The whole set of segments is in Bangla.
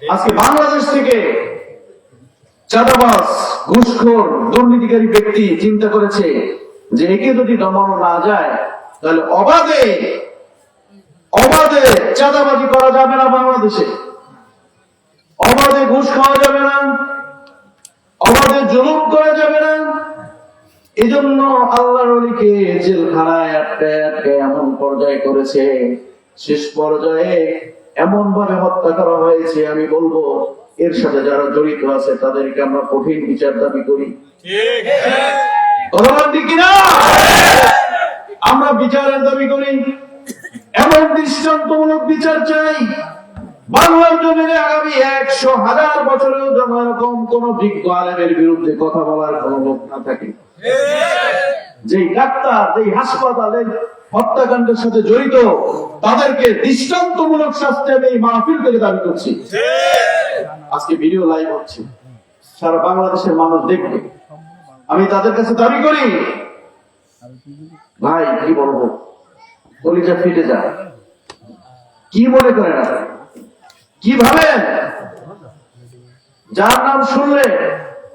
আজকে বাংলাদেশ থেকে চাঁদাবাজ, ঘুষখোর, দুর্নীতিকারী ব্যক্তি চিন্তা করেছে যে একে যদি দমানো না যায় তাহলে অবাধে চাঁদাবাজি করা যাবে না, বাংলাদেশে অবাধে ঘুষ খাওয়া যাবে না, অবাধে জুলুম করা যাবে না। এজন্য আল্লাহর ওলিকে জেলখানায় আটকে এমন পর্যায়ে করেছে, শেষ পর্যায়ে এমন ভাবে হত্যা করা হয়েছে, আমি বলবো এর সাথে যারা জড়িত আছে তাদেরকে আমরা কঠিন বিচার দাবি করি। ঠিক কিনা? আমরা বিচারের দাবি করি, এমন দৃষ্টান্তমূলক বিচার চাই। বাংলার জমিনে আগামী 100,000 বছরেও যেন এরকম কোন বিজ্ঞ আলেমের বিরুদ্ধে কথা বলার কোন লোক না থাকে। যেই ডাক্তার, যেই হাসপাতালের হত্যাকাণ্ডের সাথে জড়িত তাদেরকে দৃষ্টান্তমূলক শাস্তি আমি এই মাহফিল থেকে দাবি করছি। আজকে ভিডিও লাইভ হচ্ছে, সারা বাংলাদেশের মানুষ দেখবে। আমি তাদের কাছে দাবি করি, ভাই কি বলবো, কলিজা ফেটে যায়। কি মনে করেন আপনি? কি ভাবেন? যার নাম শুনলে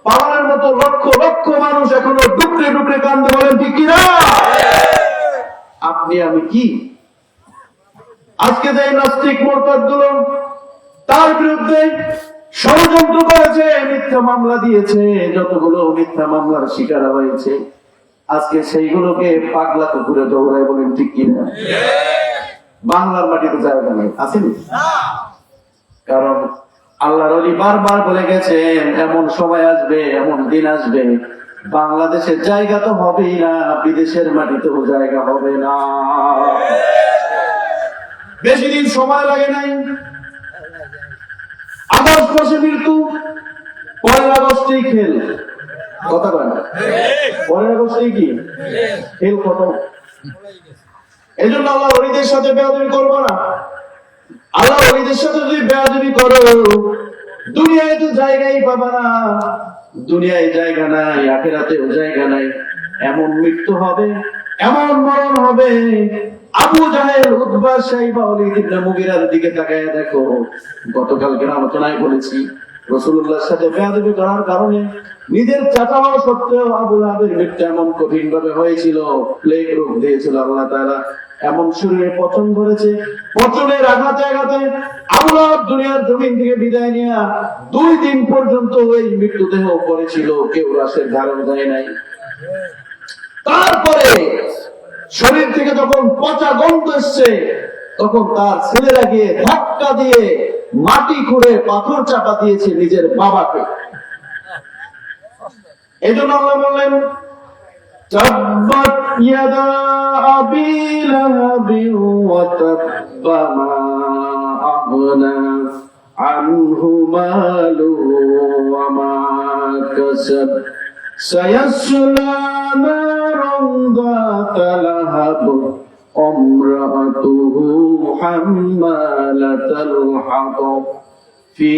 পাগলের মতো লক্ষ লক্ষ মানুষ এখনো ডুকরে ডুকরে কান্দে, বলেন ঠিক কিনা? আপনি আমি কি? আজকে যে নাস্তিক মোরতাদ গুলো তার বিরুদ্ধে ষড়যন্ত্র করেছে, মিথ্যা মামলা দিয়েছে, যতগুলো মিথ্যা মামলার শিকার হয়েছে, আজকে সেইগুলোকে পাগলা কুকুরে দৌড়ায়, বলেন ঠিক কিনা? বাংলার মাটিতে জায়গা নেই, আসেনি? কারণ আল্লাহর ওলি বারবার বলে গেছেন এমন সময় আসবে, এমন দিন আসবে, বাংলাদেশের জায়গা তো হবেই না, বিদেশের মাটিতেও জায়গা হবে না। বেশি দিন সময় লাগে নাই, আগস্ট মাসে মৃত্যু, 1 আগস্টেই খেল। কথা বলেন, 1 আগস্টেই কি খেল খতম। এই জন্য আল্লাহ ওলিদের সাথে বেয়াদবি করবো না। আল্লাহ ওলিদের সাথে যদি বেয়াদবি করো, দুনিয়ায় তো জায়গাই পাবা না, দুনিয়ায় জায়গা নাই, আখিরাতেও জায়গা নাই। এমন মৃত্যু হবে, এমন মরণ হবে, আবু জাহেল, উতবা, শাইবা, ওলীদ ইবনে মুগীরার দিকে তাকায় দেখো। গতকালকের আলোচনায় বলেছি, রাসূলুল্লাহর সাথে বেয়াদবি করার কারণে নিজের চাচা হওয়া সত্ত্বেও আবু লাহাবের মৃত্যু এমন কঠিন ভাবে হয়েছিল, প্লেগ রোগ দিয়েছিল আল্লাহ তাআলা। এমন শরীরে পচন ধরেছে, পচনের আঘাতে আঘাতে আবু লাহাব দুনিয়ার জমিন থেকে বিদায় নিয়ে 2 দিন পর্যন্ত ওই মৃত্যুদেহ পড়েছিল, কেউ রাশের ধারেও যায় নাই। তারপরে শরীর থেকে যখন পচা গন্ধ এসছে, তখন তার ছেলেরা গিয়ে ধাক্কা দিয়ে মাটি খুঁড়ে পাথর চাপা দিয়েছে নিজের বাবাকে। এই জন্য আল্লাহ বললেন, তাব্বাত ইয়াদা আবি লাহাবিন ওয়া তাব্বা মা আগনা আনহু মালুহু ওয়া মা কাসাব সায়াসলা নারান যাতা লাহাব আমরাতুহু হাম্মালাতাল হাতাব ফি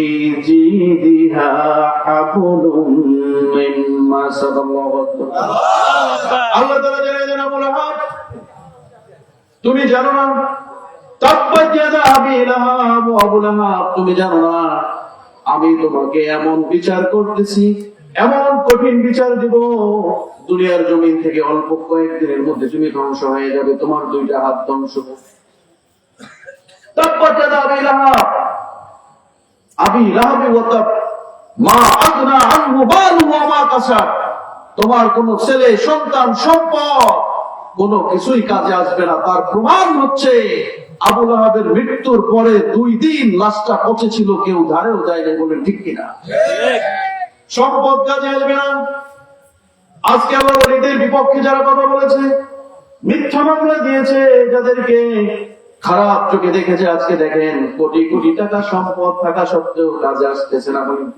জিদিহা হাবলুম মিন মাসাদ। আল্লাহ তাআলা জানেন আবু লাহাব, তুমি জানো না? তাব্বাত ইয়াদা আবি লাহাব, আবু লাহাব তুমি জানো না আমি তোমাকে এমন বিচার করতেছি, এমন কঠিন বিচার দিব, দুনিয়ার জমিন থেকে অল্প কয়েকদিনের মধ্যে তুমি ধ্বংস হয়ে যাবে, তোমার 2টা হাত ধ্বংস হবে। তাব্বাত ইয়াদা আবি লাহাব, আবি লাহাব ওয়া তাব মা আগনা আনহু মালুহু ওয়া মা কাসাব, তোমার কোন ছেলে সন্তান সম্পদ কোন কিছুই কাজে আসবে না। তার প্রমাণ হচ্ছে আবু লাহাবের মৃত্যুর পরে 2 দিন লাশটা পচেছিল, কেউ ধারেও যায় না, বলে ঠিক কিনা? সম্পদ কাজে আসবে না। আজকে আবার ওলিদের বিপক্ষে যারা কথা বলেছে, মিথ্যা মামলা দিয়েছে, যাদেরকে খারাপ চোখে দেখেছে, আজকে দেখেন কোটি কোটি টাকা সম্পদ থাকা সত্ত্বেও কাজে আসতেছে না, বলেন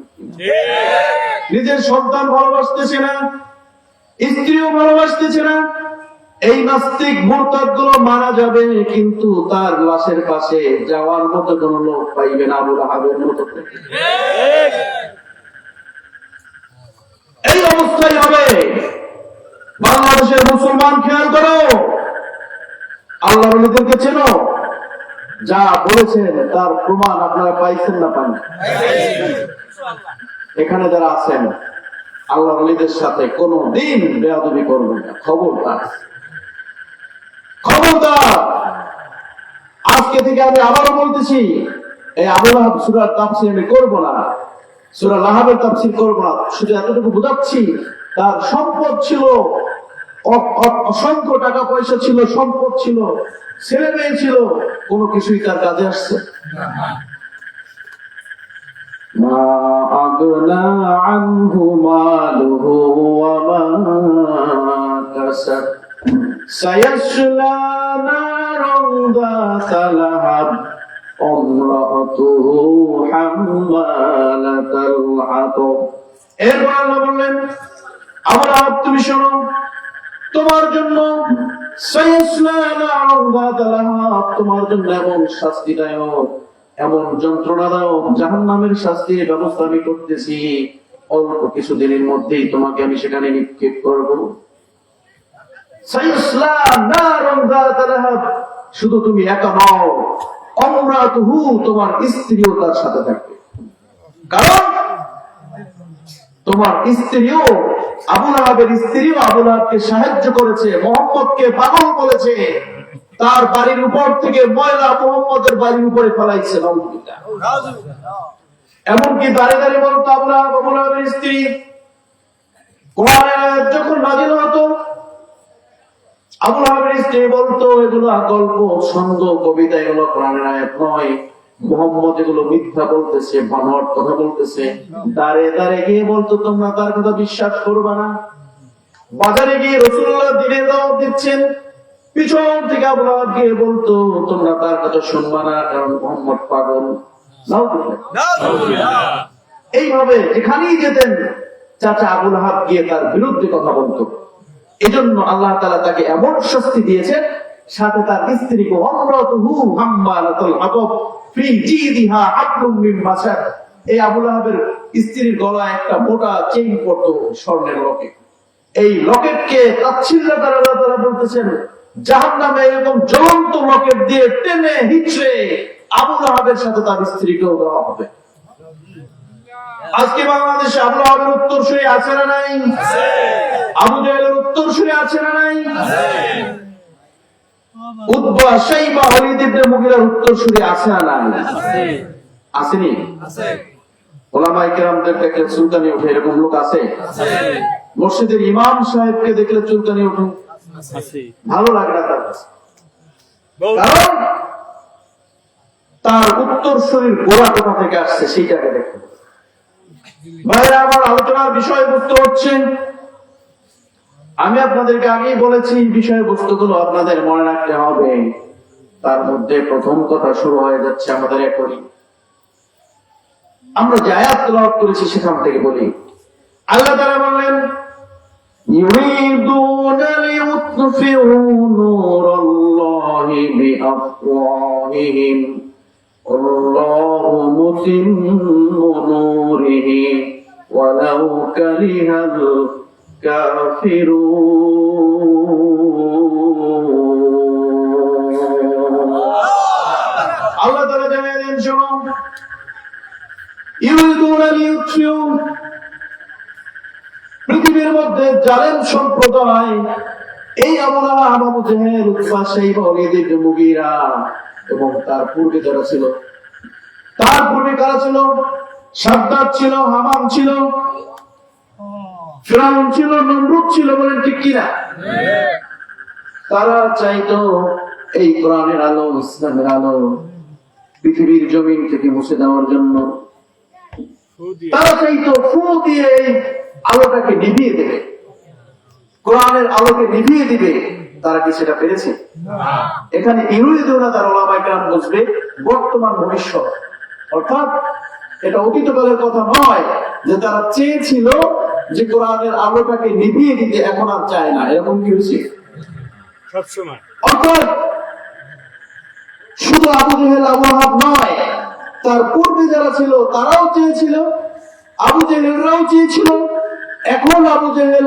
নিজের সন্তান ভালোবাসতেছে না, স্ত্রীও ভালোবাসতেছে না। এই নাস্তিক মুরতাদ গুলো মারা যাবে, কিন্তু তার লাশের পাশে যাওয়ার মতো কোন লোক পাইবে না আবু লাহাবের মতো। এই অবস্থায় হবে। বাংলাদেশের মুসলমান খেয়াল করো, আল্লাহর ওলিদেরকে চেনো, যা বলেছেন তার প্রমাণ আপনারা পাইছেন না পান? এখানে যারা আছেন আল্লাহর ওলিদের সাথে কোনো দিন বেয়াদবি করবেন না, খবরদার খবরদার। আজকে থেকে আমি আবারও বলতেছি, এই আবু লাহাব সূরার তাফসীর আমি করব না, সূরা লাহাবের তাফসীর করব না, শুধু এতটুকু বুঝাচ্ছি তার সম্পদ ছিল, অসংখ্য টাকা পয়সা ছিল, সম্পদ ছিল, ছেলে মেয়ে ছিল, কোনো কিছুই তার কাজে আসছে মা আগনা আনহু মালুহু ওয়া মা কাসাব সায়াসলা নারান যাতা লাহাব আমরাতুহু হাম্মালাতাল হাতাব। এরপর আল্লাহ বললেন, আবু লাহাব তুমি শোনো, তোমার জন্য তোমার জন্য এমন শাস্তিদায়ক, এমন যন্ত্রণাদায়ক জাহান্নামের শাস্তির ব্যবস্থা আমি করতেছি, অল্প কিছুদিনের মধ্যেই তোমাকে আমি সেখানে নিক্ষেপ করব। শুধু তুমি একা নও, অমরাতুহু তোমার স্ত্রীও তার সাথে থাকবে, কারণ তোমার স্ত্রীও, আবু লাহাবের স্ত্রীও আবু লাহাবকে সাহায্য করেছে, মুহাম্মদকে পাগল বলেছে, তার বাড়ির উপর থেকে ময়লা মুহাম্মদের বাড়ির উপরে ফেলাইছে। এমনকি দাঁড়িয়ে দাঁড়িয়ে বলতো আবু লাহাবের স্ত্রী, কোরআনের আয়াত যখন নাযিল হতো আবু লাহাবের স্ত্রী বলতো এগুলো গল্প, ছন্দ, কবিতা, এগুলো কোরআনের আয়াত নয়, মুহাম্মদ এগুলো মিথ্যা বলতেছে, বানোয়াট কথা বলতেছে। দাঁড়ে দাঁড়িয়ে গিয়ে বলতো তোমরা তার কথা বিশ্বাস করবে না। বাজারে গিয়ে রাসূলুল্লাহ দ্বীনের দাওয়াত দিচ্ছেন, পিছন থেকে আবু লাহাব গিয়ে বলতো তোমরা তার কথা শুনবে না, কারণ মুহাম্মদ পাগল। এইভাবে যেখানেই যেতেন চাচা আবু লাহাব গিয়ে তার বিরুদ্ধে কথা বলতো। এজন্য আল্লাহ তাআলা তাকে এমন শাস্তি দিয়েছেন, সাথে তার স্ত্রীকে আমরাতুহু হাম্মালাতুল হাতাব ফি জিদিহা হাবলুম মিন মাসাদ, এই আবু লাহাবের স্ত্রীর গলায় একটা মোটা চেইন পড়তো স্বর্ণের লকেট। এই লকেটকে তাচ্ছিল্য করে আল্লাহ তাআলা বলতেছেন জাহান্নামে এরকম জ্বলন্ত লকেট দিয়ে টেনে হিচড়ে আবু লাহাবের সাথে তার স্ত্রীকেও দেওয়া হবে। আজকে বাংলাদেশে আবু লাহাবের উত্তরসূরি আছে না নাই? আছে। আবু জাহেলের উত্তরসূরি আছে না নাই? আছে। উতবা, শাইবা, ওলীদ ইবনে মুগীরার উত্তরসূরি আছে না নাই? আছে। আসেনি? আছে। উলামায়ে কেরামদের দেখলে চুলকানি ওঠে, এরকম লোক আছে? আছে। মসজিদের ইমাম সাহেবকে দেখলে চুলকানি ওঠে? আছে। ভালো লাগে না তার কাছে, কারণ তার উত্তরসূরির গোড়া কোথা থেকে আসছে সেইটাকে দেখতে। ভাইরা আমার, আলোচনার বিষয়বস্তু হচ্ছে, আমি আপনাদেরকে আগেই বলেছি বিষয়বস্তুগুলো আপনাদের মনে রাখতে হবে। তার মধ্যে প্রথম কথা শুরু হয়ে যাচ্ছে আমাদের এখনই, আমরা যে আয়াত তেলাওয়াত করেছি সেখান থেকে বলি। আল্লাহ তাআলা বললেন ইউরিদুনা লিইউতফিউ নূরাল্লাহি বিআফওয়াহিহিম আল্লাহু মুতিম্মু নূরিহি ওয়ালাউ কারিহাল কাফিরুন। আল্লাহ তাআলা জানালেন শোনো, ইউরিদুনা লিইউতফিউ, পৃথিবীর মধ্যে জালেম সম্প্রদায়, এই আবু লাহাব, আবু জাহেল, উতবা, শাইবা, ওলীদ ইবনে মুগীরা এবং তার পূর্বে যারা ছিল, তার পূর্বে কারা ছিল? সাদ্দাত ছিল, হামান ছিল, ফিরআউন ছিল, নমরুদ ছিল, বলেন ঠিক কিনা? তারা চাইতো এই কোরআনের আলো, ইসলামের আলো পৃথিবীর জমিন থেকে মুছে দেওয়ার জন্য। তারা চাইতো ফু দিয়ে এই আলোটাকে নিভিয়ে দেবে, কোরআনের আলোকে নিভিয়ে দিবে। তারা কি সেটা পেরেছে? এখানে ইউরিদুনা তার উলামায়ে কেরাম বুঝবে বর্তমান ভবিষ্যৎ, অর্থাৎ এটা অতীতকালের কথা নয় যে তারা চেয়েছিল যে কোরআনের আলোটাকে নিভিয়ে দিতে, এখন আর চায় না। এরকম কি হয়েছে? সবসময়। অর্থাৎ শুধু আবু জাহেল, আবু লাহাব নয়, তার পূর্বে যারা ছিল তারাও চেয়েছিল, আবু জাহেলরাও চেয়েছিল এখন আবু জেহেল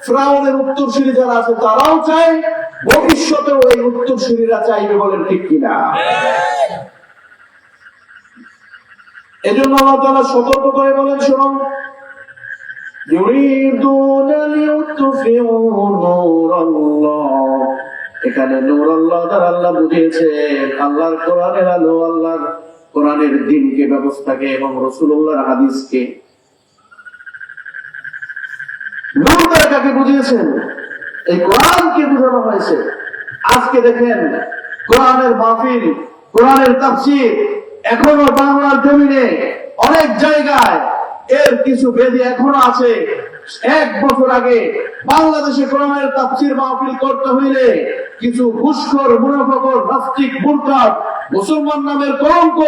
ফিরআউনের উত্তরসূরি যারা আছে তারাও চায়, ভবিষ্যতেও এই উত্তরসূরিরা চাইবে, বলেন ঠিক কিনা? এজন্য আল্লাহ তাআলা সতর্ক করে বলেন, শুনুন, ইউরিদুনা লিউতফিউ নূরাল্লাহ, এখানে নূরাল্লাহ দ্বারা আল্লাহ বুঝিয়েছে আল্লাহর কোরআনের আলো, আল্লাহর কোরআনের দ্বীনকে, ব্যবস্থাকে এবং রাসূলুল্লাহর হাদিসকে। নূর দ্বারা কাকে বুঝিয়েছেন? এই কোরআনকে বোঝানো হয়েছে। আজকে দেখেন কোরআনের মাহফিল, কোরআনের তাফসীর এখনো বাংলার জমিনে অনেক জায়গায় এর কিছু বেদি এখনো আছে। 1 বছর আগে বাংলাদেশে কোরআনের তাফসীর মাহফিল করতে হইলে কিছু ঘুষখোর, মুনাফিকর, নাস্তিক, মুরতাদ, মুসলমান নামের কলঙ্ক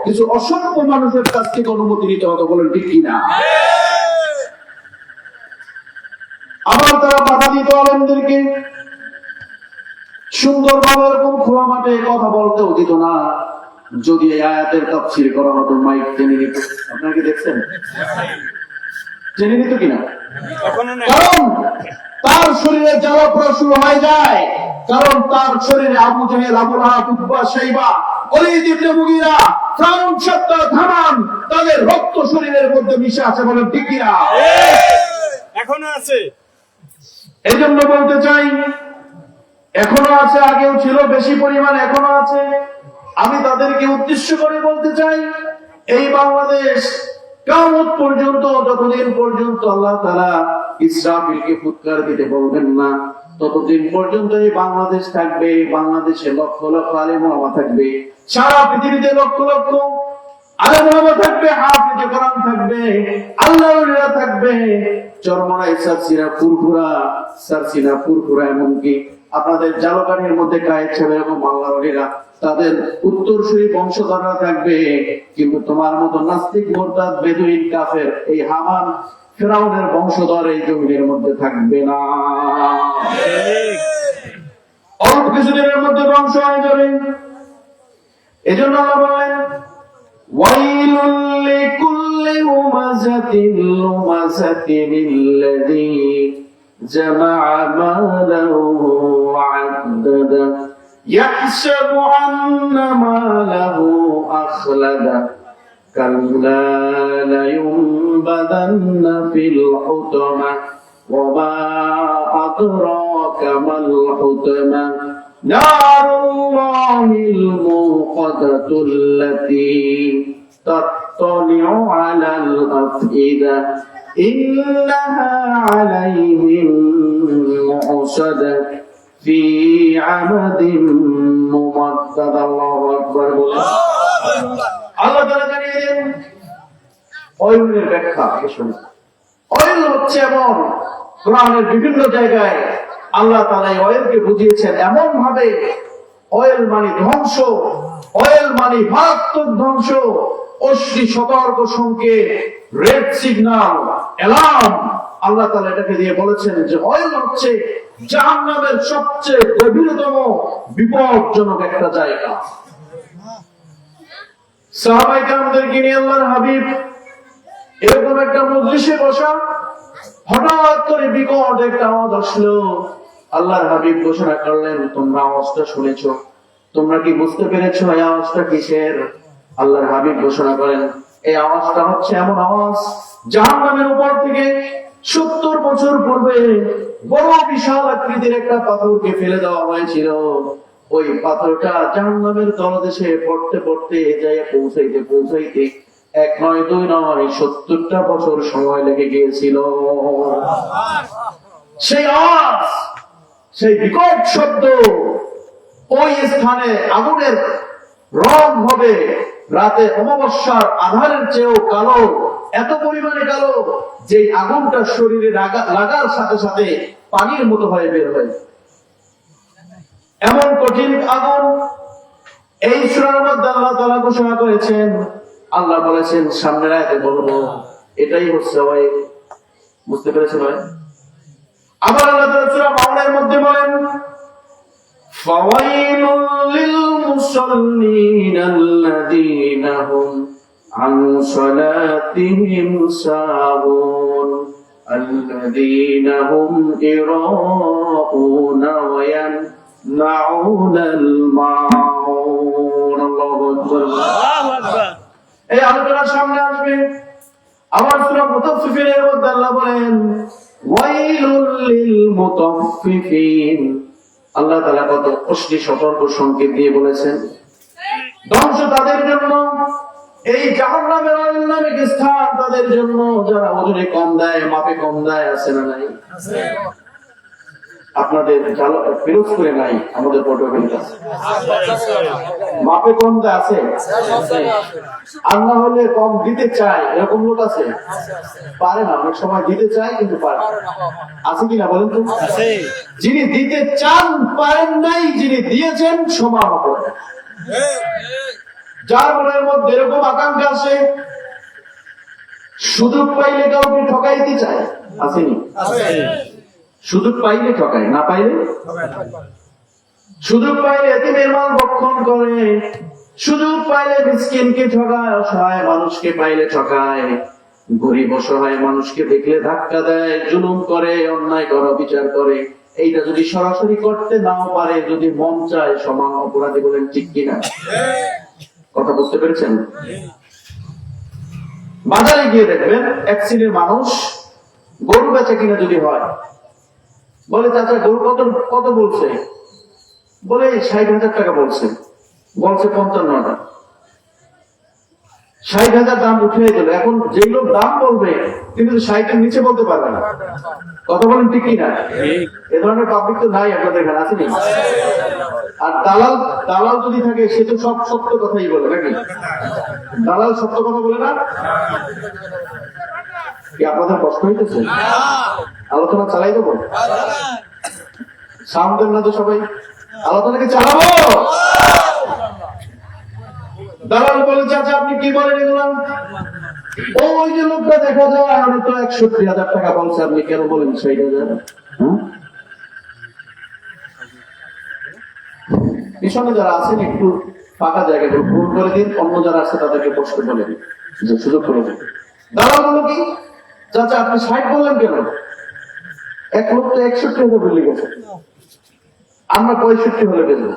কিছু অসভ্য মানুষের কাছ থেকে অনুমতি নিতে হতো, বলেন ঠিক কিনা? আবার তারা বাধা দিত আলেমদেরকে, সুন্দরভাবে এরকম খোলা মাঠে কথা বলতেও দিত না। যদি এই আয়াতের তাফসীর করা হতো, মাইক টেনে নিত। আপনারা কি দেখছেন? টেনে নিত কিনা? কারণ তার শরীরে জ্বালা পোড়া শুরু হয়ে যায়, কারণ তার শরীরে আবু জেহেল, আবু লাহাব, উতবা, শাইবা, ওলীদ ইবনে মুগীরা, ফিরআউন, সাদ্দাত, হামান, তাদের রক্ত শরীরের মধ্যে মিশে আছে, বলেন ঠিক কিনা? এখনো আছে। এজন্য বলতে চাই, এখনো আছে, আগেও ছিল, বেশি পরিমাণ এখনো আছে। আমি তাদেরকে উদ্দেশ্য করে বলতে চাই, এই বাংলাদেশ কিয়ামত পর্যন্ত, যতদিন পর্যন্ত আল্লাহ তাআলা ইসরাফিলকে ফুৎকার দিতে বলবেন না, ততদিন পর্যন্ত এই বাংলাদেশ থাকবে। বাংলাদেশে লক্ষ লক্ষ আলেম ওলামা থাকবে, সারা পৃথিবীতে লক্ষ লক্ষ আলেম ওলামা থাকবে, হাফেজে কোরআন থাকবে, আল্লাহর ওলিরা থাকবে, চরমনাই সারসিনা ফুরফুরা, সারসিনা ফুরফুরা, এমনকি আপনাদের জালকাঠির মধ্যে কায়েদ সাহেব এরকম আল্লাহর ওলিরা, তাদের উত্তরসূরি বংশধররা থাকবে। কিন্তু তোমার মতো নাস্তিক, মুরতাদ, বেদুইন, কাফের, এই হামান, ফিরআউনের বংশধর এই জমিনের মধ্যে থাকবে না। অল্প কিছুদিনের মধ্যে ধ্বংস হয়ে যাবে। এজন্য আল্লাহ বললেন, ওয়াইলুল লিকুল্লি হুমাযাতিন লুমাযাতিন আল্লাযী জামা'a মালাহু ওয়া 'আদ্দাদা ইয়াহসাবু আন্না মালাহু আখলাদা কাল্লা লায়ুনবাদান্না ফিল হুতামা ওয়া মা আদরাকা মাল হুতামা নারুল্লাহিল মুকাদাতুল্লাতী তাত্তালি'উ আলাল আফইদা ইন্নাহা আলাইহিম মু'সাদা ফি আমাদিন মুমাদ্দাদা। আল্লাহু আকবার। আল্লাহ তাআলা জানিয়ে দেন অয়েলের ব্যাখ্যা। অয়েল হচ্ছে এমন, কোরআনের বিভিন্ন জায়গায় আল্লাহ তাআলা এই অয়েলকে বুঝিয়েছেন এমন ভাবে, অয়েল মানে ধ্বংস, অয়েল মানে মারাত্মক ধ্বংস, অশ্লী সতর্ক সংকেত, রেড সিগন্যাল, অ্যালার্ম। আল্লাহ তাআলা এটাকে দিয়ে বলেছেন যে অয়েল হচ্ছে জাহান্নামের সবচেয়ে গভীরতম বিপজ্জনক একটা জায়গা। সাহাবায়ে কেরামদেরকে নিয়ে আল্লাহর হাবিব এরকম একটা মজলিসে বসা, হঠাৎ করে বিকট একটা আওয়াজ আসলো। আল্লাহর হাবিব ঘোষণা করলেন, তোমরা আওয়াজটা শুনেছো? তোমরা কি বুঝতে পেরেছো এই আওয়াজটা কিসের? আল্লাহর হাবিব ঘোষণা করেন, এই আওয়াজটা হচ্ছে এমন আওয়াজ, জাহান্নামের উপর থেকে 70 বছর পূর্বে বড় বিশাল আকৃতির একটা পাথরকে ফেলে দেওয়া হয়েছিল। ওই পাথরটা জাহান্নামের তলদেশে পড়তে পড়তে যায় পৌঁছাইতে পৌঁছাইতে 1 নয় 2 নয় 70টা বছর সময় লেগে গিয়েছিল। সেই আওয়াজ, সেই বিকট শব্দ, ওই স্থানে আগুনের রং হবে রাতে অমাবস্যার আধারের চেয়েও কালো, এত পরিমাণে কালো যে আগুনটা শরীরে লাগার সাথে সাথে পানির মতো হয়ে বের হয়। এমন কঠিন আগুন। এই সূরার মধ্যে আল্লাহ তাআলা ঘোষণা করেছেন, আল্লাহ বলেছেন সামনের আয়াতে বলবো, এটাই হচ্ছে অয়েল। বুঝতে পেরেছেন ভাই? আবার আল্লাহ তাআলা সূরা মাউনের মধ্যে বলেন, ফাওয়াইলুল লিল মুসাল্লিন আল্লাযীনা হুম আন সালাতিহিম সাহুন। الذين هم يراءون ويمنعون الماعون الله أكبر এই আলোচনার সামনে আসবে আবার সূরা মুতাফফিফিনের মধ্যে আল্লাহ বলেন ওয়াইলুল লিল মুতাফফিফিন আল্লাহ তাআলা কত অশ্লীল সতর্ক সংকেত দিয়ে বলেছেন ধ্বংস তাদের জন্য এই জাহান্নামের নামে স্থান তাদের জন্য যারা ওজনে কম দেয় মাপে কম দেয় আছে না নাই আছে আপনাদের পিরোজপুরে নাই আমাদের পটুয়াখালীতে আছে মাপে কম দেয় আছে আর না হলে কম দিতে চায় এরকম লোক আছে পারে না অনেক সময় দিতে চায় কিন্তু পারে আছে কিনা বলেন তো আছে যিনি দিতে চান পারেন নাই যিনি দিয়েছেন সমান অপরাধ যার মনের মধ্যে এরকম আকাঙ্ক্ষা আছে সুযোগ পাইলে কাউকে ঠকাইতে চায় আসেনি সুযোগ পাইলে ঠকায় না পাইলে সুযোগ পাইলে এতিমের মাল ভক্ষণ করে সুযোগ পাইলে মিসকিনকে ঠকায় অসহায় মানুষকে পাইলে ঠকায় গরিব অসহায় মানুষকে দেখলে ধাক্কা দেয় জুলুম করে অন্যায় করে বিচার করে এইটা যদি সরাসরি করতে নাও পারে যদি মন চায় সমান অপরাধী বলেন ঠিক কিনা কথা বুঝতে পেরেছেন বাজারে গিয়ে দেখবেন এক শ্রেণীর মানুষ গরু বেচা কিনা যদি হয় বলে চাচা গরু কত কত বলছে বলে ৬০,০০০ টাকা বলছে ৫৫টা ৬০,০০০ দাম উঠিয়ে দিল এখন যে লোক দাম বলবে কিন্তু ৬০-এর নিচে বলতে পারবে না কথা বলেন ঠিক কিনা এ ধরনের পাবলিক তো নাই আপনাদের এখানে আছে না আর দালাল দালাল যদি থাকে সে তো সব সত্য কথাই বলে নাকি দালাল সত্য কথা বলে না কি আপনাদের কষ্ট হইতেছে আলোচনা চালাই দেবো সাউন্ড দেন না তো সবাই আলোচনাকে চালাবো দালাল বলে চাচা আপনি কি বলেন এগুলো ওই যে লোকটা দেখা যায় আমি তো ৬১,০০০ টাকা বলছে আপনি কেন বলেন ৬০,০০০ পিছনে যারা আছেন একটু ফাঁকা জায়গায় ভুল করে দিন অন্য যারা আছে তাদেরকে প্রশ্ন বলে দিন যে সুযোগ করে দিন দালাল বলো কি চাচা আপনি ৬০ বললেন কেন এক লোক তো ৬১,০০০ বলে গেছে আমরা ৬৫ হলে বেচবো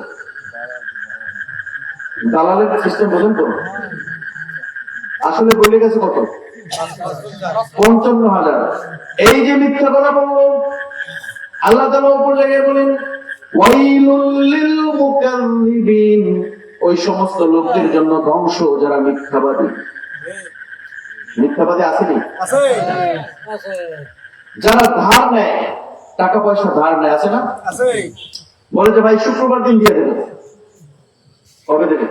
দালালের সিস্টেম বলেন তো আসলে বলে গেছে কত ৫৫,০০০ এই যে মিথ্যা কথা বললো আল্লাহ তাআলা উপর জায়গায় বলেন ওয়াইলুল লিল মুকাল্লিবিন ওই সমস্ত লোকদের জন্য ধ্বংস যারা মিথ্যাবাদী মিথ্যাবাদী আসেনি যারা ধার নেয় টাকা পয়সা ধার নেয় আছে না বলে যে ভাই শুক্রবার দিন দিয়ে দেবে কবে দেবে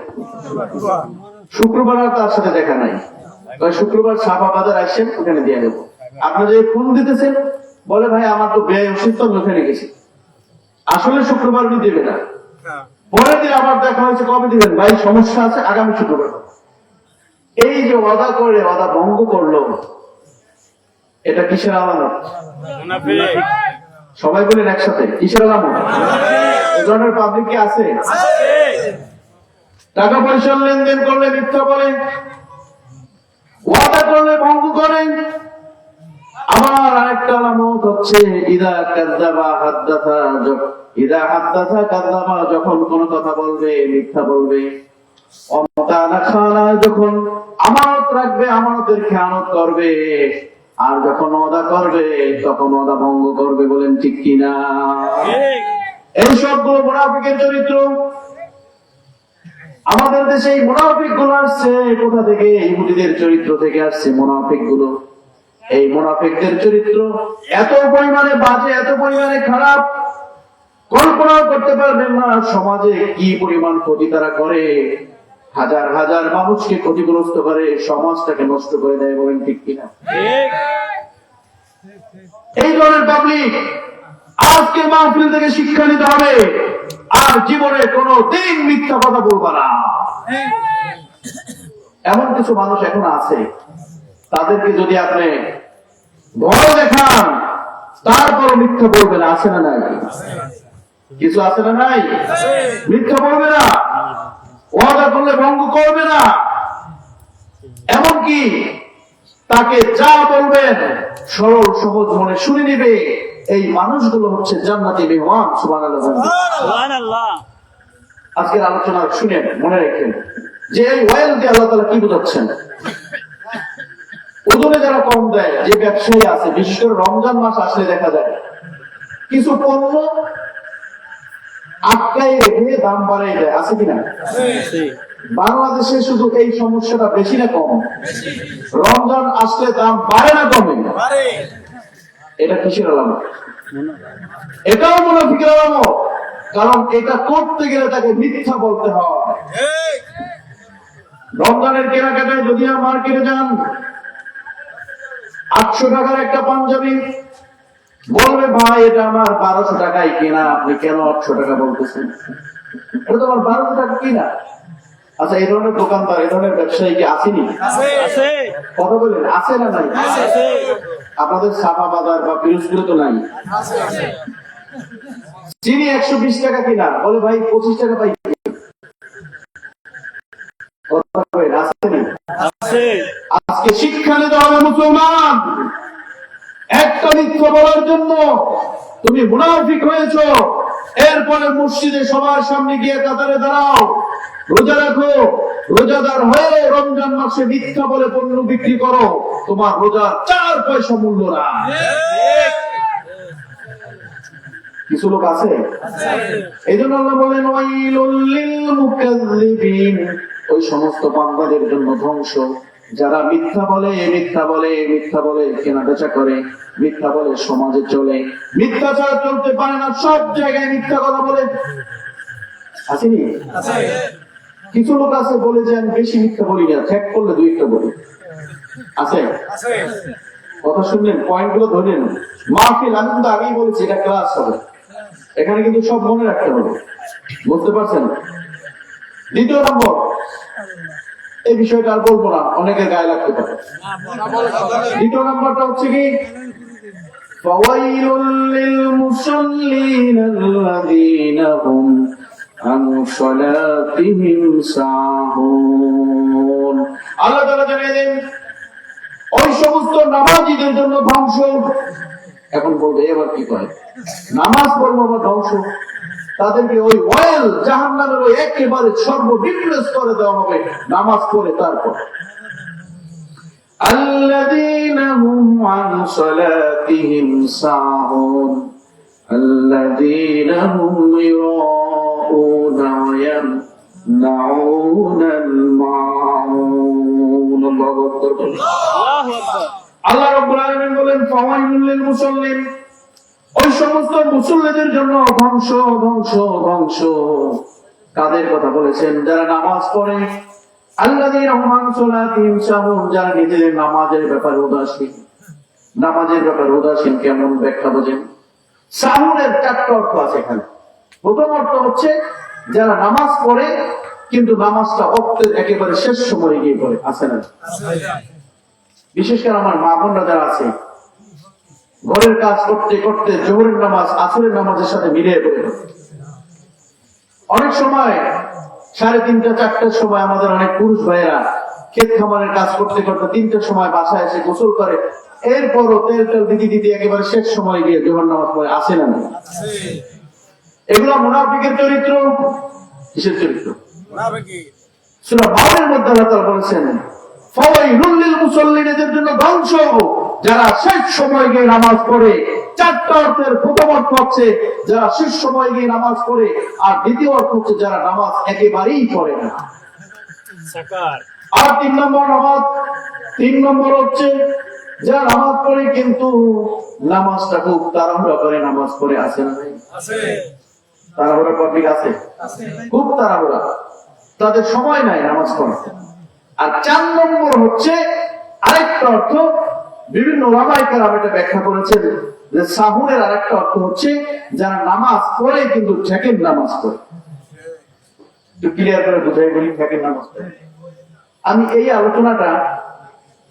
শুক্রবার আর তার সাথে দেখা নাই শুক্রবার সাবা বাজার আসছেন ওখানে দিয়ে দেবো আপনি যে ফোন দিতেছেন বলে ভাই আমার তো ব্যয় অসুস্থ ওখানে গেছি আসলে শুক্রবার উনি দেবে না পরের দিন আবার দেখা হয়েছে কবে দিবেন ভাই সমস্যা আছে আগামী শুক্রবার এই যে ওয়াদা করে ওয়াদা ভঙ্গ করলো এটা কিসের আলামত সবাই বলেন একসাথে কিসের আলামত এই ধরনের পাবলিক কি আছে টাকা পয়সার লেনদেন করলে মিথ্যা বলে ওয়াদা করলে ভঙ্গ করেন আমার আরেকটা আলামত হচ্ছে ইদা কাযাবা হাদাসা ইদা হাদাসা কাযাবা যখন কোন কথা বলবে মিথ্যা বলবে অমতানা খানা যখন আমানত রাখবে আমানতের খেয়ানত করবে আর যখন ওয়াদা করবে তখন ওয়াদা ভঙ্গ করবে বলেন ঠিক কিনা এই সবগুলো মুনাফিকের চরিত্র আমাদের দেশে এই মুনাফিক গুলো আসছে কোথা থেকে ইহুদিদের চরিত্র থেকে আসছে মুনাফিক গুলো এই মুনাফিকদের চরিত্র এত পরিমাণে বাজে এত পরিমাণে খারাপ কল্পনা করতে পারবেন না সমাজে কি পরিমাণ ক্ষতি তারা করে হাজার হাজার মানুষকে ক্ষতিগ্রস্ত করে সমাজটাকে নষ্ট করে দেয় বলেন ঠিক কিনা এই ধরনের পাবলিক আজকে মাহফিল থেকে শিক্ষা নিতে হবে আর জীবনে কোনো দিন মিথ্যা কথা বলবো না এমন কিছু মানুষ এখন আছে তাদেরকে যদি আপনি ভয় দেখান তারপর মিথ্যা বলবে না আছে না নাই কিছু আছে না নাই মিথ্যা বলবে না ওয়াদা করলে ভঙ্গ করবে না এমনকি তাকে যা বলবেন সরল সহজ মনে শুনে নিবে। এই মানুষগুলো হচ্ছে জান্নাতি মেহমান। সুবহানাল্লাহ। সুবহানাল্লাহ। আজকের আলোচনা শুনেন, মনে রাখেন যে এই ওয়েল দিয়ে আল্লাহ তাআলা কি বোঝাচ্ছেন। ওজনে যারা কম দেয়, যে ব্যবসায়ী আছে, বিশেষ করে রমজান মাস আসলে দেখা যায় কিছু পণ্য আটকাই রেখে দাম বাড়াই দেয়, আছে কিনা? বাংলাদেশে শুধু এই সমস্যাটা বেশি না কম? রমজান আসলে দাম বাড়ে না কমে? এটা কিসের আলামত? এটাও মুনাফিকের আলামত। কারণ এটা করতে গেলে তাকে মিথ্যা বলতে হয়। রমজানের কেনাকাটায় যদি মার্কেটে যান, 800 টাকার একটা পাঞ্জাবি বলবে ভাই এটা আমার 1200 টাকায় কেনা, আপনি কেন 800 টাকা বলতেছেন? এটা তো আমার 1200 টাকা কিনা। আচ্ছা, এই ধরনের দোকানদার, এই ধরনের ব্যবসায়ী কি আসেনি? কথা বলেন, আছে না নাই? আপনাদের সাফা বাজার বা পিরোজপুরে তো নাই। চিনি 120 টাকা কিনা, বলে ভাই 25 টাকা পাই। আজকে শিক্ষা নিতে হবে মুসলমান। একটা মিথ্যা বলার জন্য তুমি মুনাফিক হয়েছ, এরপরে মসজিদে সবার সামনে গিয়ে কাতারে দাঁড়াও, রোজা রাখো, রোজাদার হয়ে রমজান মাসে মিথ্যা বলে পণ্য বিক্রি করো, তোমার রোজার 4 পয়সা মূল্য না। কিছু লোক আছে, এই জন্য আল্লাহ বলেন ওয়াইলুল লিল মুকাজ্জিবিন, ওই সমস্ত বান্দাদের জন্য ধ্বংস যারা মিথ্যা বলে, মিথ্যা বলে, মিথ্যা বলে কেনা বেচা করে, মিথ্যা বলে সমাজে চলে, মিথ্যা ছাড়া চলতে পারে না, সব জায়গায় মিথ্যা কথা বলে। আসেনি? কিছু লোক আছে বলে যে আমি বেশি মিথ্যা বলি না, ঠেক করলে 2-1টা বলি। আছে? কথা শুনলেন, পয়েন্ট গুলো ধরেন। মাহফিল আমি কিন্তু আগেই বলেছি এটা ক্লাস হবে, এখানে কিন্তু সব মনে রাখতে হবে। বুঝতে পারছেন? দ্বিতীয় নম্বর, এই বিষয়টা আর বলবো না, অনেকের গায়ে লাগতে পারে। দ্বিতীয় নম্বরটা হচ্ছে কি, ফাওয়াইলুল লিল মুসাল্লিন আল্লাযীনা হুম আন সালাতিহিম সাহুন। আল্লাহ তাআলা জানিয়ে দেন ওই সমস্ত নামাজীদের জন্য ধ্বংস। এখন বলবে এবার কি কয়, নামাজ পড়বো আবার ধ্বংস? তাদেরকে ওই ওয়েল জাহান্নামের ওই একেবারে সর্বনিম্ন স্তরে দেওয়া হবে নামাজ পড়ে। তারপর আল্লাযীনা হুম আন সালাতিহিম সাহুন আল্লাযীনা হুম ইউরাউনা ওয়া ইয়ামনাউনাল মাউন। আল্লাহু আকবার। আল্লাহ রাব্বুল আলামিন বলেন ফাওয়াইলুল লিল মুসাল্লিন, ওই সমস্ত মুসল্লিদের জন্য ধ্বংস, ধ্বংস, ধ্বংস। কাদের কথা বলেছেন? যারা নামাজ পড়ে, আল্লাযীনা হুম আন সালাতিহিম সাহুন, যারা নিজেদের নামাজের ব্যাপারে উদাসীন। নামাজের ব্যাপারে উদাসীন কেমন ব্যাখ্যা বোঝেন? সাহুনের 4টা অর্থ আছে এখানে। প্রথম অর্থ হচ্ছে যারা নামাজ পড়ে কিন্তু নামাজটা ওয়াক্তের একেবারে শেষ সময়ে গিয়ে পড়ে। আছে না? বিশেষ করে আমার মা বোনরা যারা আছে, ঘরের কাজ করতে করতে জোহরের নামাজ আসরের নামাজের সাথে মিলিয়ে পড়ে। অনেক সময় 3:30, 4টার সময় আমাদের অনেক পুরুষ ভাইয়েরা ক্ষেত খামারের কাজ করতে করতে 3টার সময় বাসায় এসে গোসল করে, এরপরও তেল তেল দিতে দিতে একেবারে শেষ সময় গিয়ে জোহর নামাজ পড়ে। আসে না? এগুলো মুনাফিকের চরিত্র। কিসের চরিত্র? সূরা মাউনের মধ্যে আল্লাহ তাআলা বলেছেন ফাওয়াইলুল লিল মুসাল্লিন, এদের জন্য ধ্বংস যারা শেষ সময় গিয়ে নামাজ পড়ে। 4টা অর্থের প্রথম অর্থ হচ্ছে যারা শেষ সময় গিয়ে নামাজ পড়ে, আর দ্বিতীয় অর্থ হচ্ছে যারা নামাজ একেবারেই পড়ে না। আর 3 নম্বর হচ্ছে যারা নামাজ পড়ে কিন্তু নামাজটা খুব তাড়াহুড়া করে নামাজ পড়ে। আছে না? তাড়াহুড়া পাবলিক আছে, খুব তাড়াহুড়া, তাদের সময় নাই নামাজ পড়তে। আর 4 নম্বর হচ্ছে আরেকটা অর্থ, বিভিন্ন ওলামায়ে কেরাম এটা ব্যাখ্যা করেছেন যে সাহুনের আরেকটা অর্থ হচ্ছে যারা নামাজ পড়ে কিন্তু ঠেকের নামাজ পড়ে। একটু ক্লিয়ার করে বুঝাই বলি, ঠেকের নামাজ পড়ে। আমি এই আলোচনাটা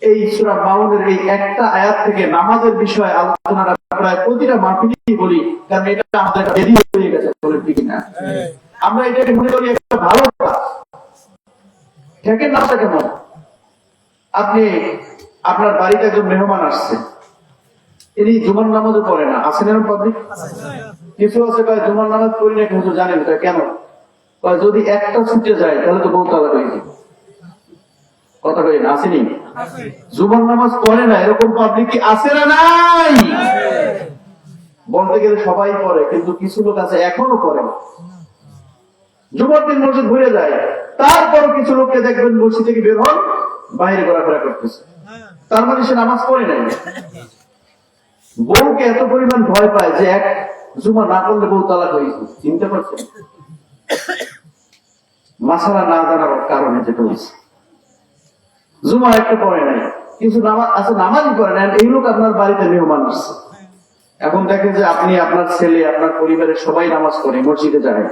এই সূরা মাউনের এই একটা আয়াত থেকে নামাজের বিষয়ে আলোচনাটা প্রায় প্রতিটা মাহফিলেই বলি, কারণ এটা আমাদের বেদি হয়ে গেছে। বলে ঠিক না? আমরা এটাকে মনে করি একটা ভালো কাজ। ঠেকের নামাজটা কেমন? আপনি আপনার বাড়িতে একজন মেহমান আসছে, ইনি জুমার নামাজও পড়ে না, আছেন এরকম পাবলিক? কিছু আছে কয় জুমার নামাজ পড়ি না, কিন্তু জানেন কেন? কয় যদি একটা ছুটে যায় তাহলে তো বউ তালাক হয়ে যায়। কথা কই না, আসেনি? জুমার নামাজ পড়ে না এরকম পাবলিক কি আছে না নাই? বলতে গেলে সবাই পড়ে, কিন্তু কিছু লোক আছে এখনো পড়ে না। জুমার দিন মসজিদ ঘুরে যায়, তারপর কিছু লোককে দেখবেন মসজিদ থেকে বের হন বাইরে ঘোরাফেরা করতেছে, তার মানে সে নামাজ পড়ে নাই। বউকে এত পরিমাণ ভয় পায় যে এক জুমা না করলে বউ তালাক হয়ে গেছে। চিনতে পারছেন মাসালা না জানার কারণে যেটা হয়েছে? জুমা একটা পড়ে নাই, কিছু নামাজ আছে নামাজই পড়ে না, এই লোক আপনার বাড়িতে মেহমান আসছে। এখন দেখেন যে আপনি, আপনার ছেলে, আপনার পরিবারের সবাই নামাজ পড়ে, মসজিদে যায়,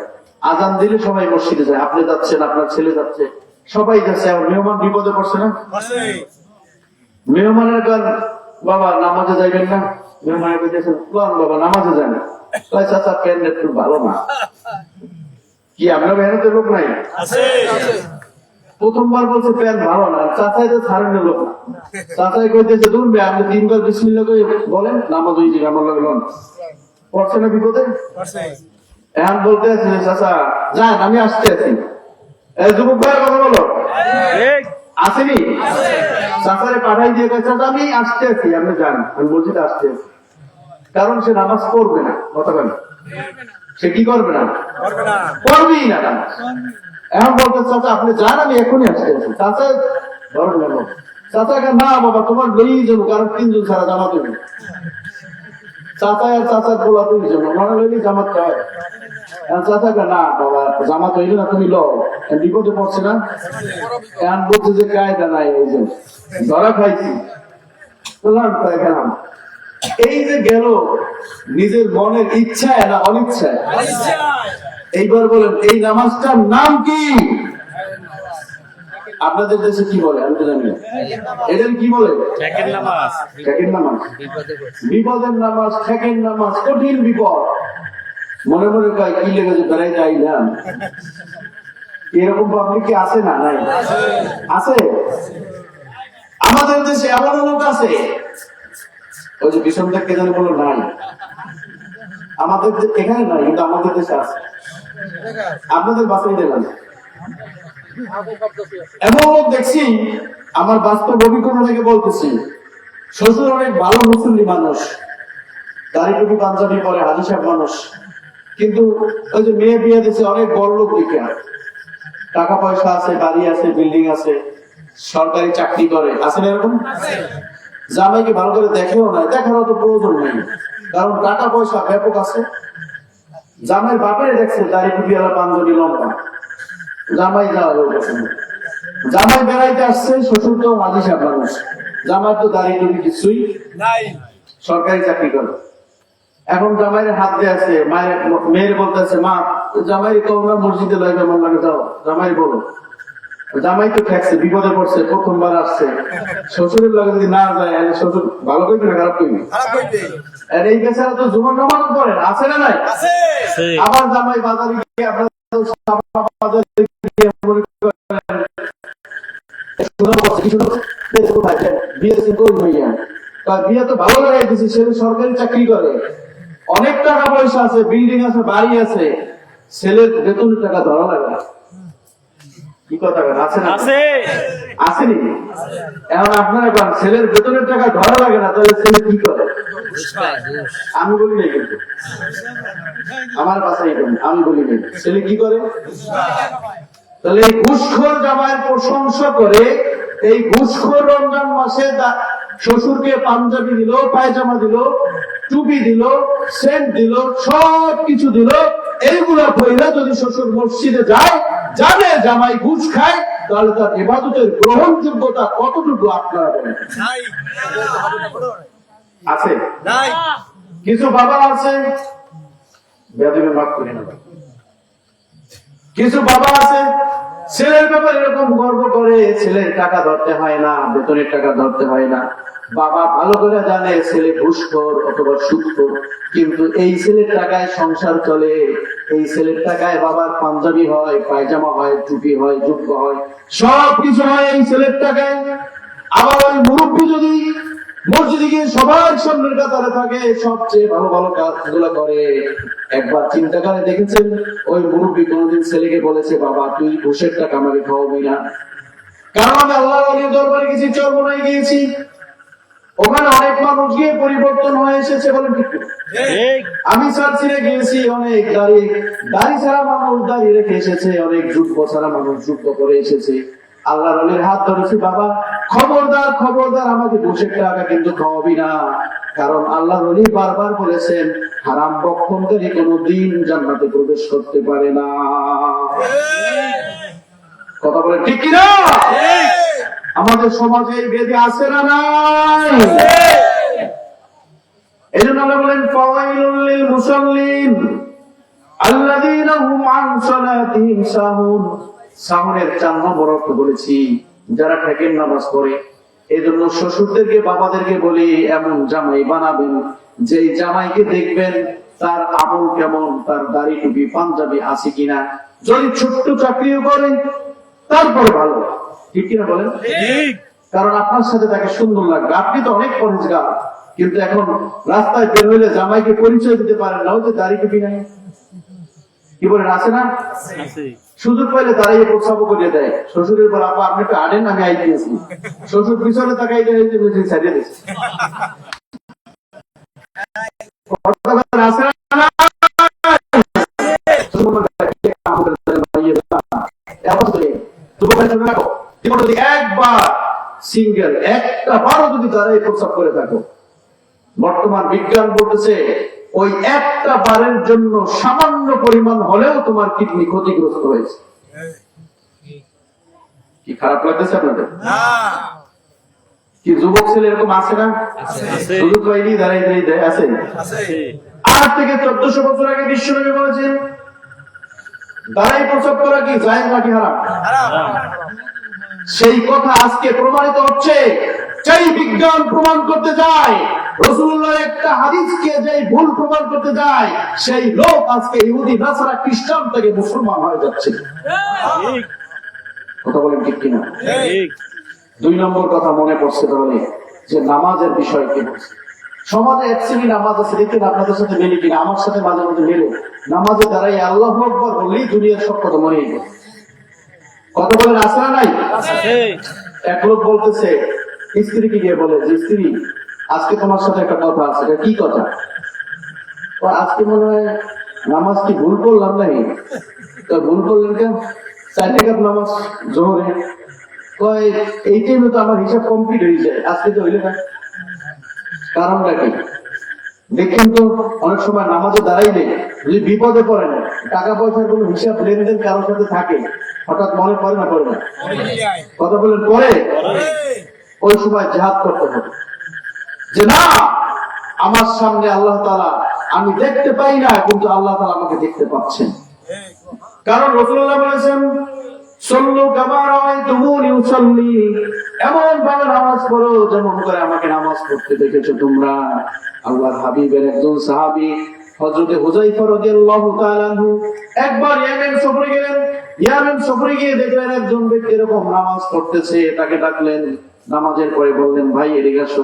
আজান দিলে সবাই মসজিদে যায়, আপনি যাচ্ছেন, আপনার ছেলে যাচ্ছে, সবাই যাচ্ছে, এখন মেহমান বিপদে পড়ছে না? মেহমানের গান বাবা নামাজে যাইবেন না, মেহমানের কইতেছেন বাবা নামাজে যায় না, চাচা প্যান্ট একটু ভালো না। কি আপনার মেহনতের লোক নাই? প্রথমবার বলছে প্যান্ট ভালো না, চাচাই তো ছাড়েন লোক না, চাচাই কইতেছে দূর বে, আপনি 3 বার বিসমিল্লাহ করে বলেন নামাজ হয়ে যাবে, আমার লাগে লোন পড়ছে না বিপদে। এখন বলতে আছে চাচা যান আমি আসতে আছি, যুবক ভাইয়ের কথা বলো আসেনি? চাচারে পাঠাই দিয়ে গেছে আমি আসতে আছি, আপনি যান, আমি বলছি তো আসতে আছি। কারণ সে নামাজ পড়বে না, কথা বলে সে কি করবে না? পড়বেই না নামাজ। এখন বলতে চাচা আপনি যান আমি এখনই আসতে আছি। চাচা ধরেন গেল, চাচাকে না বাবা তোমার লইই যাবো, কারণ 3 জন ছাড়া জামাত হইবে। চাচা আর চাচার বলা 2 জন, মনে লইলি জামাত হয়। চাচাকে না বাবা জামাত হইবে না, তুমি লও, বিপদে পড়ছে না। এখন বলছে যে কায়দা নাই, এই যে ধরা খাইছি গেলাম। এই যে গেল নিজের মনের ইচ্ছায় না অনিচ্ছায়? এইবার বলেন এই নামাজটার নাম কি? আপনাদের দেশে কি বলে আমি তো জানি না, এদের কি বলে? ঠেকের নামাজ। বিপদের নামাজ, ঠেকের নামাজ, কঠিন বিপদ। মনে মনে কয় কি লেগেছে বেড়াইতে আইলাম। এরকম পাবলিক কি আছে না? নাই আছে। আমাদের দেশে এমন লোক আছে, ওই যে বিষম থেকে জানি বলো নাই, আমাদের এখানে নাই কিন্তু আমাদের দেশে আছে। আপনাদের বাসায় দেখলাম এমন লোক দেখছি, আমার বাস্তব অভিজ্ঞতা থেকে বলতেছি। শ্বশুর অনেক ভালো মুসলিম মানুষ, দাড়ি টুপি পাঞ্জাবি পরে, হাজি সাহেব মানুষ, কিন্তু ওই যে মেয়ে বিয়ে দিচ্ছে অনেক বড় লোক দিকে, টাকা পয়সা আছে, বাড়ি আছে, বিল্ডিং আছে, সরকারি চাকরি করে, আছে না এরকম? জামাইকে ভালো করে দেখেও না, দেখার অত প্রয়োজন নেই, কারণ টাকা পয়সা ব্যাপক আছে। জামাইয়ের বাপের দেখছে দাড়ি টুপি আলা পাঞ্জাবি লম্বা, জামাই যাওয়া লোক পছন্দ। জামাই বেড়াইতে আসছে, শ্বশুর তো হাজি সাহেব মানুষ, জামাই তো দাড়ি টুপি কিছুই নাই, সরকারি চাকরি করে। এখন জামাইয়ের হাত দিয়ে আছে, মায়ের মেয়ের বলতে আছে মা জামাই তোমরা মসজিদে লাগবে, আমার লাগে যাও, জামাই বলো। জামাই তো ঠেকছে, বিপদে পড়ছে, প্রথমবার আসছে, শ্বশুরের লাগে যদি না যায় শ্বশুর ভালো করবে না খারাপ করবে? এই বেচারা তো জুমার নামাজ পড়েন, আছে না নাই? আবার জামাই বাজারে গিয়ে আপনার বিয়ে তো ভালো লাগাই দিচ্ছে, সে সরকারি চাকরি করে, অনেক টাকা পয়সা আছে, বিল্ডিং আছে, বাড়ি আছে, ছেলের বেতনের টাকা ধরা লাগে না। কি কথা আছে না? আসেনি? এখন আপনারা বলেন ছেলের বেতনের টাকা ধরা লাগে না, তাহলে ছেলে কি করে? আমি বলি নাই, কিন্তু আমার বাসায় আমি বলি নাই, ছেলে কি করে? তাহলে এই ঘুষখোর জামাইয়ের প্রশংসা করে, এই ঘুষখোর রমজান মাসে শ্বশুরকে পাঞ্জাবি দিল, পায়জামা দিল, টুপি দিল, সেন্ট দিল, সব কিছু দিল, এইগুলা পয়লা যদি শ্বশুর মসজিদে যায়, জানে জামাই ঘুষ খায়, তাহলে তার ইবাদতের গ্রহণযোগ্যতা কতটুকু আপনারা বলেন? আছে? কিছু বাবা আছে, বেয়াদবি মাফ করি না, কিছু বাবা আছে ছেলের ব্যাপারে এরকম গর্ব করে, ছেলের টাকা ধরতে হয় না, বেতনের টাকা ধরতে হয় না। বাবা ভালো করে জানে ছেলে ঘুষখোর অথবা সুদখোর, কিন্তু এই ছেলের টাকায় সংসার চলে, এই ছেলের টাকায় বাবার পাঞ্জাবি হয়, পায়জামা হয়, টুপি হয়, জুব্বা হয়, সবকিছু হয় এই ছেলের টাকায়। আবার ওই মুরব্বী যদি মসজিদে গিয়ে সবার সামনের কাতারে থাকে, সবচেয়ে ভালো ভালো কাজগুলো করে, একবার চিন্তা করে দেখেছেন ওই মুরব্বী কোনদিন ছেলেকে বলেছে, বাবা তুই ঘুষের টাকা আমাকে খাওয়াবি না? কারণ আমি আল্লাহ ওলির দরবারে গেছি, চরমনায় গিয়েছি, ওখানে অনেক মানুষ গিয়ে পরিবর্তন হয়ে এসেছে, বলেন ঠিক? আমি চার্চিলে গিয়েছি, অনেক দাড়ি ছাড়া মানুষ দাড়ি রেখে এসেছে, অনেক যুদ্ধ ছাড়া মানুষ যুদ্ধ করে এসেছে। আল্লাহ রলির হাত ধরেছি, বাবা খবরদার খবরদার আমাকে ঘুষের টাকা কিন্তু খাওয়াবি না। কারণ আল্লাহ রলি বারবার বলেছেন হারাম বক্ষণকারী কোনদিন জান্নাতে প্রবেশ করতে পারে না। কথা বলে ঠিক কিনা? আমাদের সমাজে এই বেদে আছে না নাই? এই জন্য আল্লাহ বলেন ফাওয়াইলুল লিল মুসাল্লিন আল্লাযীনা হুম আন সালাতিহিম সাহুন। সাহুনের 4 নম্বর অর্থ বলেছি, যারা ঠেকেন নামাজ পড়ে। এই জন্য শ্বশুরদেরকে বাবাদেরকে বলি এমন জামাই বানাবেন যে জামাইকে দেখবেন তার আমল কেমন, তার দাড়ি টুপি পাঞ্জাবি আছে কিনা। যদি ছোট্ট চাকরিও করে তারপরে ভালো, ঠিক কিনা বলেন? কারণ আপনার সাথে তাকে সুন্দর লাগবে। আপনি তো অনেক পরিষ্কার, কিন্তু এখন রাস্তায় বের হইলে জামাইকে পরিচয় দিতে পারেন না, যে দাড়ি টুপি নাই। কি বলেন, আছে না? সুযোগ পাইলে দাঁড়িয়ে প্রস্তাব করে দেয়। শ্বশুরের পর আপা আপনি একটু আনেন, আমি আইতেছি। শ্বশুর পিছনে তাকাই ছাড়িয়ে দিচ্ছে। একবার সিঙ্গেল একটা বারও যদি দাঁড়িয়ে প্রস্তাব করে থাকো, বর্তমান বিজ্ঞান বলতেছে ওই একটা বারের জন্য সামান্য পরিমাণ হলেও তোমার কিডনি ক্ষতিগ্রস্ত হয়েছে। কি খারাপ লাগতেছে আপনাদের? কি যুবক ছেলে এরকম আছে না? সুযোগ পাইনি দাঁড়াই দাঁড়িয়ে দেয়, আছে। আজ থেকে 1400 বছর আগে বিশ্বনবী বলেছেন দাঁড়াই প্রসব করা কি জায়েজ নাকি হারাম? সেই কথা আজকে প্রমাণিত হচ্ছে। সেই বিজ্ঞান প্রমাণ করতে যায়, রাসূলুল্লাহর একটা হাদিসকে যেই ভুল প্রমাণ করতে যায়, সেই লোক আজকে ইহুদি নাসারা খ্রিস্টান থেকে মুসলমান হয়ে যাচ্ছে। কথা বলেন ঠিক কিনা? 2 নম্বর কথা মনে পড়ছে তাহলে যে নামাজের বিষয় কি বলছে। সমাজে এক শ্রেণী নামাজ আছে, দেখেন আপনাদের সাথে মেলে কিনা, আমার সাথে মাঝে মাঝে মেলে। নামাজে দাঁড়াই আল্লাহু আকবার বললেই দুনিয়ার সব কথা মনে হয়। কথা বলেন আছে না নাই? এক লোক বলতেছে স্ত্রীকে গিয়ে বলে যে স্ত্রী আজকে তোমার সাথে একটা কথা আছে। কি কথা? আজকে মনে হয় নামাজ কি ভুল করলাম নাই? ভুল করলেন কেন? 4 রাকাত নামাজ জোহরে, এই টাইমে তো আমার হিসাব কমপ্লিট হয়ে যায়, আজকে তো হইলে না। কারণটা কি দেখেন তো? অনেক সময় নামাজে দাঁড়াইলে যদি বিপদে পড়েন, টাকা পয়সার কোন হিসাব লেনদেন কারোর সাথে থাকে, হঠাৎ মনে পড়ে না পড়ে না? কথা বলেন পরে? ওই সময় জিহাদ করতে হবে যে না, আমার সামনে আল্লাহ তাআলা, আমি দেখতে পাই না কিন্তু আল্লাহ তাআলা আমাকে দেখতে পাচ্ছেন। কারণ রাসূলুল্লাহ বলেছেন সল্লু কামা রাআইতুমুনি উসাল্লি, এমন ভাবে নামাজ পড়ো যেমন করে আমাকে নামাজ পড়তে দেখেছো তোমরা। আল্লাহর হাবিবের একজন সাহাবী হযরত হুযায়ফা রাদিয়াল্লাহু তাআলা আনহু একবার ইয়েমেন সফরে গেলেন। ইয়েমেন সফরে গিয়ে দেখলেন একজন ব্যক্তি এরকম নামাজ পড়তেছে, তাকে ডাকলেন। নামাজের পরে বললেন, ভাই এদিকে আসো।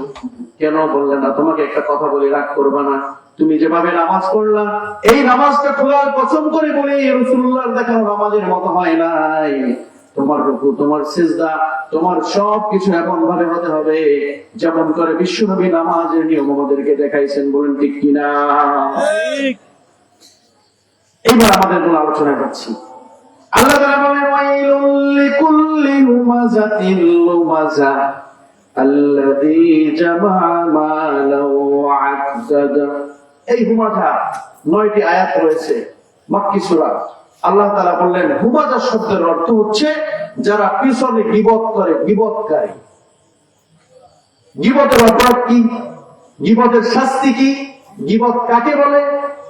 কেন? বললেন না, তোমাকে একটা কথা বলে রাগ করবা না, তুমি যেভাবে নামাজ পড়লা এই নামাজটা খোলার কসম করে বলি রাসূলুল্লাহর দেখানো নামাজের মতো হয় নাই। তোমার রুকু, তোমার সিজদা, তোমার সবকিছু এমন ভাবে হতে হবে যেমন করে বিশ্বনবী নামাজের নিয়ম আমাদেরকে দেখাইছেন। বলেন ঠিক কিনা? এইবার আমাদের মূল আলোচনা করছি। আল্লাহ তাআলা বলেন ওয়াইলুল লিকুল্লি হুমাযাতিল লুমাযা আল্লাযী জামা'a মালাও ওয়া আদ্দাদা। এই হুমাযা 9টি আয়াত রয়েছে মক্কি সূরা। আল্লাহ তাআলা বললেন হুমাযা শব্দের অর্থ হচ্ছে যারা পিছনে গীবত করে, গীবতকারী। গীবতের অপরাধ কি? গীবতের শাস্তি কি? গীবত কাকে বলে?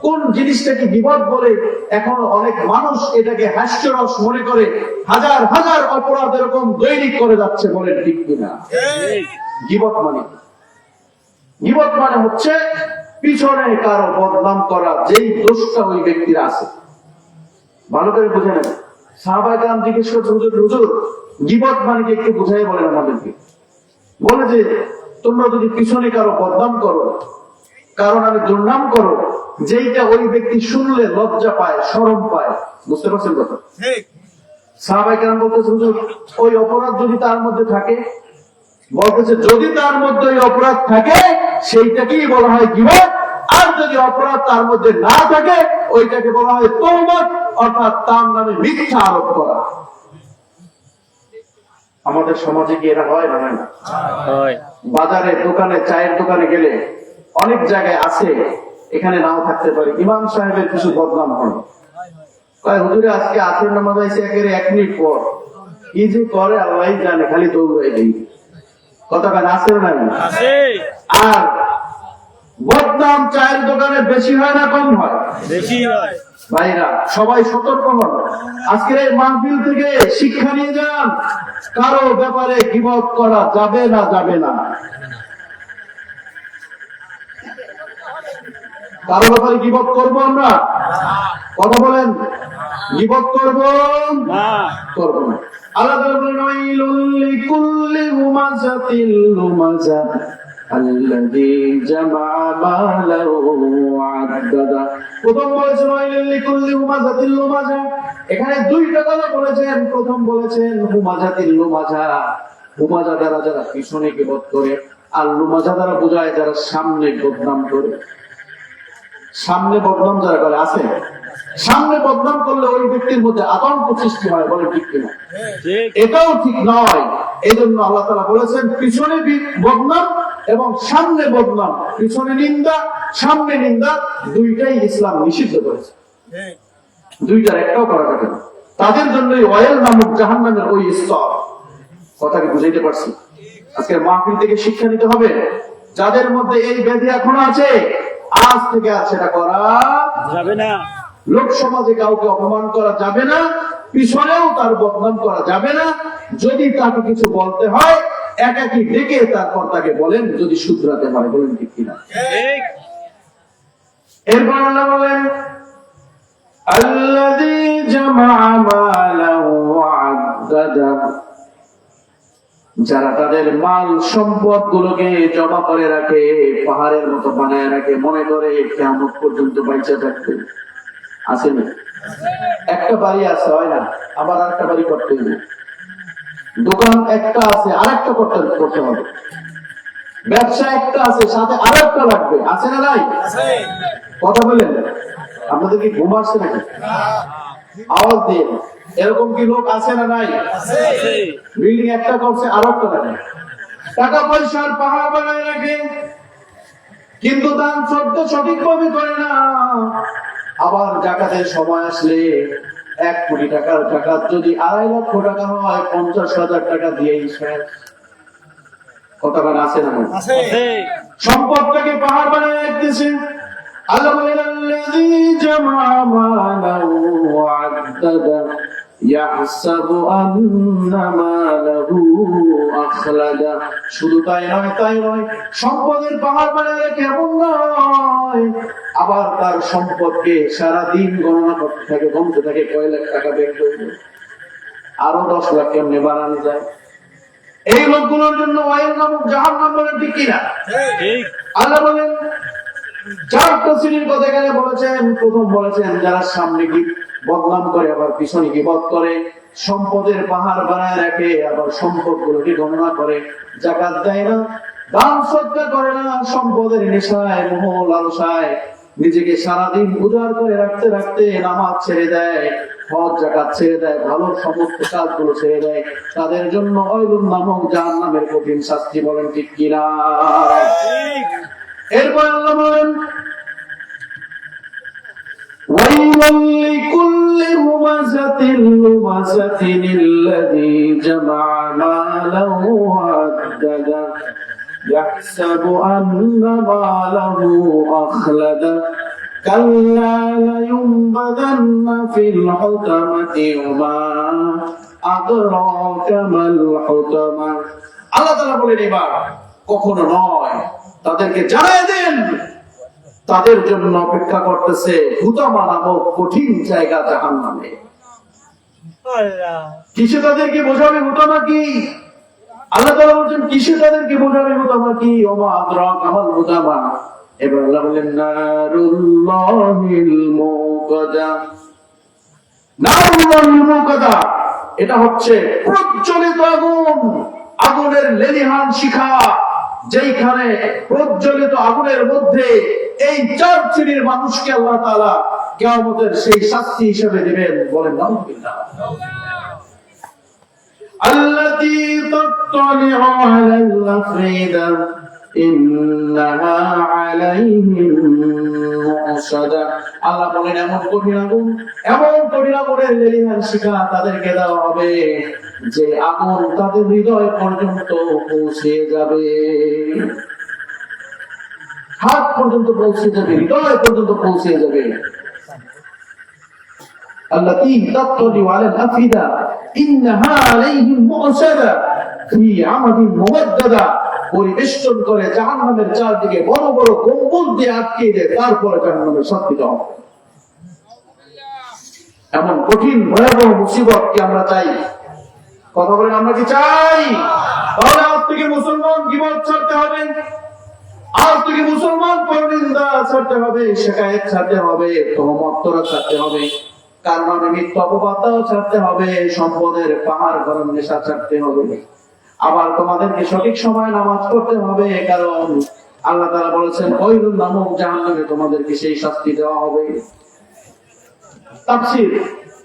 কোন জিনিসটাকে গীবত বলে? এখন অনেক মানুষ এটাকে হাস্যরস মনে করে হাজার হাজার অপরাধ এরকম দৈনিক করে যাচ্ছে। বলেন ঠিক কিনা? গীবত মানে, গীবত মানে হচ্ছে পিছনে কারো বদনাম করা, যেই দোষটা ওই ব্যক্তির আছে। ভালো করে বুঝে নেন। সাহাবায়ে কেরাম জিজ্ঞেস করছে হুজুর, গীবত মানে কি একটু বুঝাই বলেন আমাদেরকে। বলে যে তোমরা যদি পিছনে কারো বদনাম করো, কারণ আমি দুর্নাম করো, যেইটা ওই ব্যক্তি শুনলে লজ্জা পায়, শরম পায়। বুঝতে পারছেন কথা? সাহাবায়ে কেরাম বলতেছে, হুজুর ওই অপরাধ যদি তার মধ্যে থাকে, বলতেছে যদি তার মধ্যে ওই অপরাধ থাকে সেইটাকেই বলা হয় গীবত, আর যদি অপরাধ তার মধ্যে না থাকে ওইটাকে বলা হয় তহমত, অর্থাৎ তার নামে মিথ্যা আরোপ করা। আমাদের সমাজে কি এরা হয় না? হয় না? বাজারে, দোকানে, চায়ের দোকানে গেলে অনেক জায়গায় আছে, এখানে নাও থাকতে পারে, ইমাম সাহেবের কিছু বদনাম হয়। হুজুরে আজকে আসর নামাজ আইছে একেবারে 1 মিনিট পর, কি যে করে আল্লাহ জানে, খালি দৌড়াই দেই। কথা কেন আছে না? আর বদনাম চায়ের দোকানে বেশি হয় না কম হয়? বেশি হয়। ভাইরা সবাই সতর্ক হন, আজকের এই মাহফিল থেকে শিক্ষা নিয়ে যান, কারো ব্যাপারে গীবত করা যাবে না, যাবে না। কারো ব্যাপারে গীবত করবো আমরা? কথা বলেন, গীবত করবো না, করবো না। আল্লাহ তাআলা বলেন ওয়াইলুল লিকুল্লি হুমাযাতিল লুমাযা আল্লাযী জামাআ মালাহু ওয়া আদ্দাদা। প্রথম বলেছেন ওয়াইলুল লিকুল্লি হুমাযাতিল লুমাযা, এখানে দুইটা কথা বলেছেন। প্রথম বলেছেন হুমাযাতিল লুমাযা, হুমাযা দ্বারা যারা পিছনে গীবত করে, আর লুমাযা দ্বারা বোঝায় যারা সামনে বদনাম করে। সামনে বদনাম যারা করে আছে, সামনে বদনাম করলে ওই ব্যক্তির মধ্যে আতঙ্ক সৃষ্টি হয়, বলে ঠিক কিনা? এটাও ঠিক নয়। এই জন্য আল্লাহ তাআলা বলেছেন পিছনে বদনাম এবং সামনে বদনাম, পিছনে নিন্দা, সামনে নিন্দা, দুইটাই ইসলাম নিষিদ্ধ করেছে। দুইটার একটাও করা যাবে না। তাদের জন্য ওয়াইল নামক জাহান্নামের ওই স্তর। কথাকে বুঝাইতে পারছি? আজকের মাহফিল থেকে শিক্ষা নিতে হবে, যাদের মধ্যে এই ব্যাধি এখনো আছে, আজ থেকে আর সেটা করা যাবে না। লোক সমাজে কাউকে অপমান করা যাবে না, পিছনেও তার বদনাম করা যাবে না। যদি তাকে কিছু বলতে হয় একাকি ডেকে তারপর তাকে বলেন, যদি শুধরাতে হয়। বলেন ঠিক কিনা? এরপর আল্লাহ বলেন আল্লাযী জামাআ মালাহু ওয়া আদ্দাদা, যারা তাদের মাল সম্পদ গুলোকে জমা করে রাখে, পাহাড়ের মতো বানায় রাখে, মনে করে কিয়ামত পর্যন্ত বাইচা থাকবে। আছে না? একটা বাড়ি আছে, হয় না? আবার আরেকটা বাড়ি করতে হবে। দোকান একটা আছে, আরেকটা করতে হবে। ব্যবসা একটা আছে, সাথে আরেকটা লাগবে। আছে না নাই? কথা বলেন, আপনাদের কি ঘুম আসছে নাকি? আওয়াজ দিয়ে। এরকম কি লোক আছে না নাই? বিল্ডিং একটা করছে, আরেকটা লাগে। টাকা পয়সার পাহাড় বানায় রাখে, কিন্তু দান শব্দ সঠিকভাবে করে না। আবার জাকাতের সময় আসলে 1 কোটি টাকার জাকাত যদি 2.5 লক্ষ টাকা হয়, 50,000 টাকা দিয়েই শেষ। কথা বলা আছে না? সম্পদটাকে পাহাড় বানায় রাখতেছে। আল্লাহ বলেন আল্লাযী জামাআ মালাহু ওয়া আদ্দাদা ইয়াহসাবু আন্না মালাহু আখলাদা। শুধু তাই নয়, সম্পদের পাহাড় বানায় রেখে এমন নয়, আবার তার সম্পদকে সারাদিন গণনা করতে থাকে, কমতে থাকে কয় লাখ টাকা বের করবে, আরো 10 লাখ কেমনে বাড়ানো যায়। এই লোকগুলোর জন্য ওয়াইল নামক জাহান্নাম। বলেন ঠিক কিনা? আল্লাহ বলেন 4টা শ্রেণীর কথা এখানে বলেছেন। প্রথম বলেছেন যারা সামনে কি বদনাম করে, আবার পিছনে গীবত করে, সম্পদের পাহাড় বানায় রাখে, আবার সম্পদ গুলোকে গণনা করে, জাকাত দেয় না, দান সদকা করে না, সম্পদের নেশায়, মোহ লালসায় নিজেকে সারাদিন উজাড় করে রাখতে রাখতে নামাজ ছেড়ে দেয়, হজ জাকাত ছেড়ে দেয়, ভালো সমস্ত কাজগুলো ছেড়ে দেয়। তাদের জন্য ওয়াইলুন নামক জাহান্নামের কঠিন শাস্তি। বলেন ঠিক কিনা? এরপর আল্লাহ বলেন ওয়াইলুল লিকুল্লি হুমাযাতিল লুমাযাতিন আল্লাযী জামাআ মালাহু ওয়া আদ্দাদা ইয়াহসাবু আন্না মালাহু আখলাদা কাল্লা লায়ুনবাযান্না ফিল হুতামাতি ওয়া আদরাকা মাল হুতামা। আল্লাহ তাআলা বলেন এবার কখনো নয়, তাদেরকে জানাই দেন তাদের জন্য অপেক্ষা করতেছে হুতামা নামক কঠিন জায়গা, জাহান্নামে। কিসে তাদেরকে বোঝাবে হুতামা কি? আল্লাহ তাআলা বলছেন কিসে তাদেরকে বোঝাবে হুতামা কি, ওমা আদরাক আমাল হুতামা। এবার আল্লাহ বলেন নারুল্লাহিল মুকাদা। নারুল্লাহিল মুকাদা এটা হচ্ছে প্রজ্বলিত আগুন, আগুনের লেলিহান শিখা, যেখানে প্রজ্বলিত আগুনের মধ্যে এই 4 শ্রেণীর মানুষকে আল্লাহ তাআলা কিয়ামতের সেই শাস্তি হিসেবে দিবেন। বলেন নাউযুবিল্লাহ। আল্লাতী তাত্তালিউ আলাল আফঈদা ইন্নাহা আলাইহিম মুসাদা। আল্লাহ বলেন এমন কঠিন আগুন, এমন কঠিন আগুনের লেলিহান শিখা তাদেরকে দেওয়া হবে যে আগুন তাদের হৃদয় পর্যন্ত পৌঁছে যাবে, হাত পর্যন্ত পৌঁছে যাবে, হৃদয় পর্যন্ত পৌঁছে যাবে। আল্লাতী তাত্তালিউ আলাল আফঈদা ইন্নাহা আলাইহিম মুসাদা ফি আমাদিন মুমাদ্দাদা। পরিবেষ্টন করে জাহান্নামের চারদিকে বড় বড় গম্বুজ দিয়ে আটকে দেয়, তারপরে জাহান্নামের শাস্তি দেওয়া হবে। এমন কঠিন ভয়াবহ মুসিবত কি আমরা চাই? কথা বলেন আমরা কি চাই? তাহলে আজ থেকে মুসলমান গীবত ছাড়তে হবে, আজ থেকে মুসলমান পরনিন্দা ছাড়তে হবে, শিকায়েত ছাড়তে হবে, তহমত ছাড়তে হবে, কারণ আমি মিথ্যা অপবাদও ছাড়তে হবে, সম্পদের পাহাড় গরম নেশা ছাড়তে হবে। আবার তোমাদেরকে সঠিক সময় নামাজ পড়তে হবে, কারণ আল্লাহ তাআলা বলেছেন ওয়াইলুন নামক জাহান্নামে তোমাদেরকে সেই শাস্তি দেওয়া হবে। তাফসীর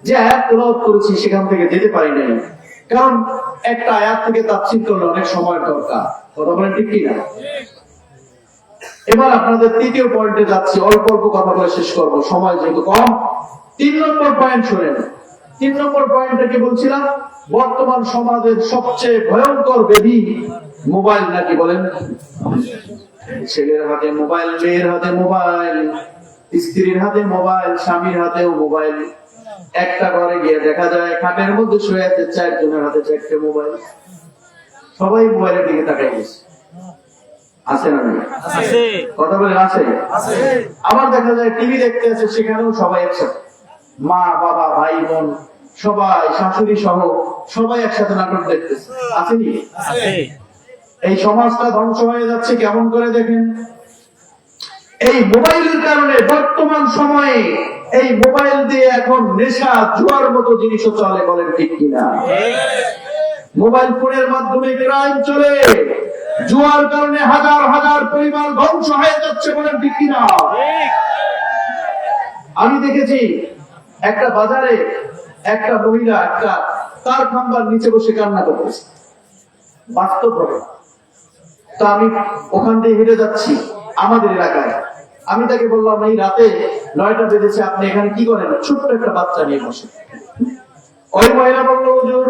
যে আয়াত তেলাওয়াত করেছি সেখান থেকে যেতে পারি নাই, কারণ একটা আয়াত থেকে তাফসীর করলে অনেক সময় দরকার। কথা বলেন ঠিক কি না? এবার আপনাদের তৃতীয় পয়েন্টে যাচ্ছি, অল্প অল্প কথা বলে শেষ করব, সময় যেহেতু কম। 3 নম্বর পয়েন্ট শুনেন। 3 নম্বর পয়েন্টে কি বলছিলাম? বর্তমান সমাজের সবচেয়ে ভয়ঙ্কর ব্যাধি মোবাইল, নাকি বলেন? ছেলের হাতে মোবাইল, মেয়ের হাতে মোবাইল, স্ত্রীর হাতে মোবাইল, স্বামীর হাতেও মোবাইল। একটা ঘরে গিয়ে দেখা যায় খাটের মধ্যে শুয়ে আছে 4 জনের হাতে 4টে মোবাইল, সবাই মোবাইলের দিকে তাকাই গেছে। আছে না? আছে। কথা বলেন আছে? আছে। আবার দেখা যায় টিভি দেখতে আছে, সেখানেও সবাই একসাথে, মা বাবা ভাই বোন সবাই, শাশুড়ি সহ সবাই একসাথে নাটক দেখতেছে। আসেনি? আছে। এই সমাজটা ধ্বংস হয়ে যাচ্ছে কেমন করে দেখেন। এই মোবাইলের কারণে বর্তমান সময়ে এই মোবাইল দিয়ে এখন নেশা, জুয়ার মতো জিনিসও চলে। বলেন ঠিক কিনা? মোবাইল ফোনের মাধ্যমে ক্রাইম চলে, জুয়ার কারণে হাজার হাজার পরিবার ধ্বংস হয়ে যাচ্ছে। বলেন ঠিক কিনা? আমি দেখেছি একটা বাজারে একটা মহিলা একটা তার খাম্বার নিচে বসে কান্না করতেছে, বাস্তব ভাবে। তো আমি ওখান দিয়ে হেঁটে যাচ্ছি আমাদের এলাকায়, আমি তাকে বললাম এই রাতে 9টা বেজেছে, আপনি এখানে কি করেন? ছোট্ট একটা বাচ্চা নিয়ে বসে। ওই মহিলা বলল, হুজুর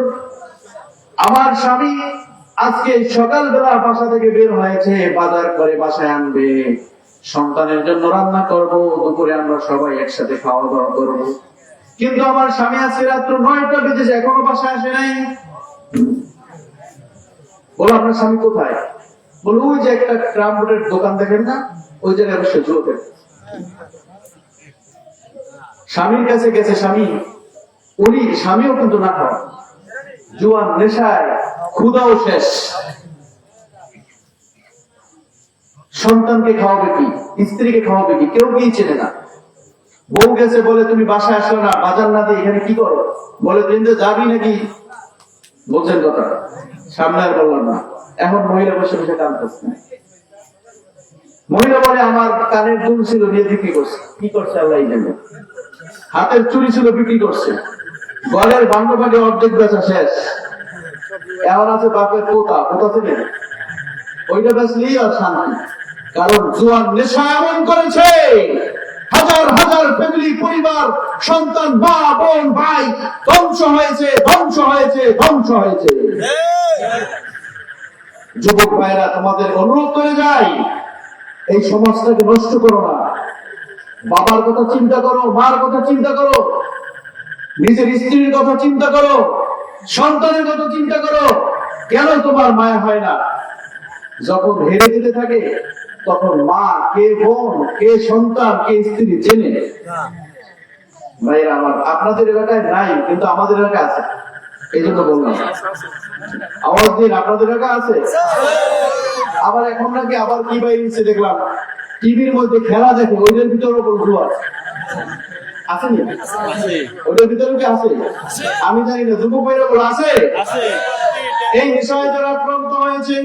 আমার স্বামী আজকে সকালবেলা বাসা থেকে বের হয়েছে, বাজার করে বাসায় আনবে, সন্তানের জন্য রান্না করব, দুপুরে আমরা সবাই একসাথে খাওয়া দাওয়া করবো, কিন্তু আমার স্বামী আজকে রাত্র 9টা বেজেছে এখনো বাসায় আসে নাই। বলো আপনার স্বামী কোথায়? বলো ওই যে একটা ক্রামবোর্ডের দোকান দেখেন না, ওই জায়গায় বসে জুয়া খেলে। স্বামীর কাছে গেছে, স্বামীও কিন্তু না খাওয়া, জুয়ার নেশায়, ক্ষুধাও শেষ। সন্তানকে খাওয়াবে কি, স্ত্রীকে খাওয়াবে কি, কেউ কি চেনে না। বউ গেছে বলে তুমি বাসায় আসলে না, বাজার না দিয়ে এখানে কি করো? বলে দিন যে যাবি নাকি? বলছেন কথা, সামনে আর বললাম না। এখন মহিলা বসে বসে কাঁদতেছে। মহিলা বলে আমার কানের দুল ছিল নিয়ে বিক্রি করছে। কি করছে আল্লাহ জানে। হাতের চুরি ছিল বিক্রি করছে, গলের বান্ধবাকে অর্ধেক বেচা শেষ। এমন আছে বাপের কোথা থেকে ওইটা বেচলেই আর শান্তি, কারণ জুয়ার নেশা এমন করেছে হাজার হাজার ফ্যামিলি, পরিবার, সন্তান, মা বোন ভাই ধ্বংস হয়েছে, ধ্বংস হয়েছে, ধ্বংস হয়েছে। যুবক ভাইরা তোমাদের অনুরোধ করে যাই, এই সমাজটাকে নষ্ট করো না। বাবার কথা চিন্তা করো, মার কথা চিন্তা করো, নিজের স্ত্রীর কথা চিন্তা করো, সন্তানের কথা চিন্তা করো। কেন তোমার মায়া হয় না? যখন হেরে যেতে থাকে তখন মা কে, বোন কে, সন্তান কে, স্ত্রী চেনে। ভাইরা আমার, আপনাদের এলাকায় নাই কিন্তু আমাদের এলাকায় আছে, এই জন্য বললাম। আওয়াজ দিন, আপনাদের এলাকা আছে? আবার এখন নাকি আবার কি বাইরেছে দেখলাম, টিভির মধ্যে খেলা দেখে, ওইটার ভিতরে জুয়া আসেনি? ওইটার ভিতরে কি আছে? আমি জানি না, যুবক ভাইরা বলে আছে। এই বিষয়ে যারা আক্রান্ত হয়েছে,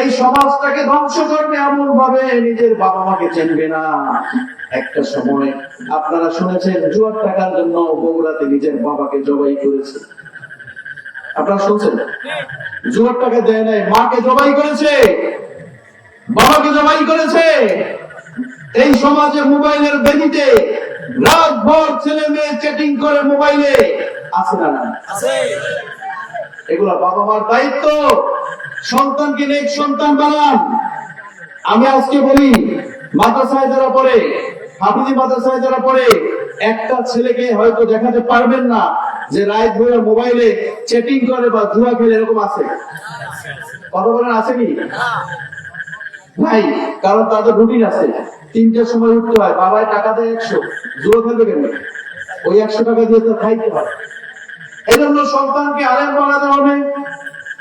এই সমাজটাকে ধ্বংস করবে এমন ভাবে নিজের বাবা মাকে চিনবে না। একটা সময় আপনারা শুনেছেন জুয়ার টাকার জন্য বগুড়াতে নিজের বাবাকে জবাই করেছে। আপনারা শুনছেন? জুয়ার টাকা দেয় নাই, মাকে জবাই করেছে, বাবাকে জবাই করেছে। এই সমাজে মোবাইলের বেদিতে রাতভর ছেলে মেয়ে চ্যাটিং করে মোবাইলে, আছে না? এগুলা বাবা মার দায়িত্ব। সন্তানকে নেক সন্তান বানান। আমি আজকে বলি, মাদ্রাসায় যারা পড়ে, হাফিজি মাদ্রাসায় যারা পড়ে, একটা ছেলেকে হয়তো দেখাতে পারবেন না যে রাত ভরে মোবাইলে চ্যাটিং করে বা জুয়া খেলে, এরকম আছে? কথা বলেন, আছে কি ভাই? কারণ তাদের রুটিন আছে, 3টার সময় উঠতে হয়, বাবায় টাকা দেয় 100, জুয়া খেলবে কেন? ওই 100 টাকা দিয়ে তো খাইতে হয়। এই জন্য সন্তানকে আলেম বানাতে হবে,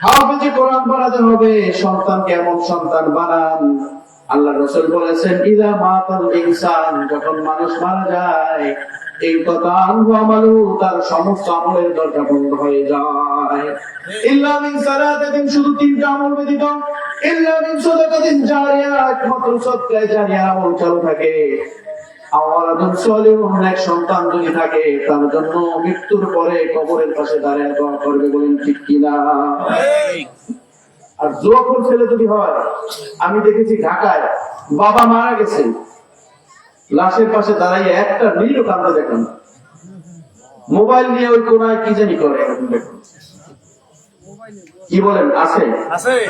হাফেজে কোরআন বানাতে হবে। সন্তানকে এমন সন্তান বানান, আল্লাহ রাসূল বলেছেন, ইযা মাতাল ইনসান, যখন মানুষ মারা যায়, এই কথা আনহু আমালু, তার সমস্ত আমলের দরজা বন্ধ হয়ে যায়। ইল্লা মিন সালাতিন, শুধু 3টা আমল ব্যতীত। ইল্লা মিন সাদাকাতিন জারিয়া, একমাত্র সদকায়ে জারিয়া আমল চালু থাকে। আওয়ালাদুন সালিহুন, এক সন্তান যদি থাকে, তার জন্য মৃত্যুর পরে কবরের পাশে দাঁড়িয়ে দোয়া করবে। বলেন ঠিক কিনা? আর জুয়াখোর ছেলে যদি হয়, আমি দেখেছি ঢাকায় বাবা মারা গেছে, লাশের পাশে দাঁড়িয়ে একটা নীলও কান্দে দেখুন, মোবাইল নিয়ে ওই কোনায় কি জানি করে। কি বলেন, আছে?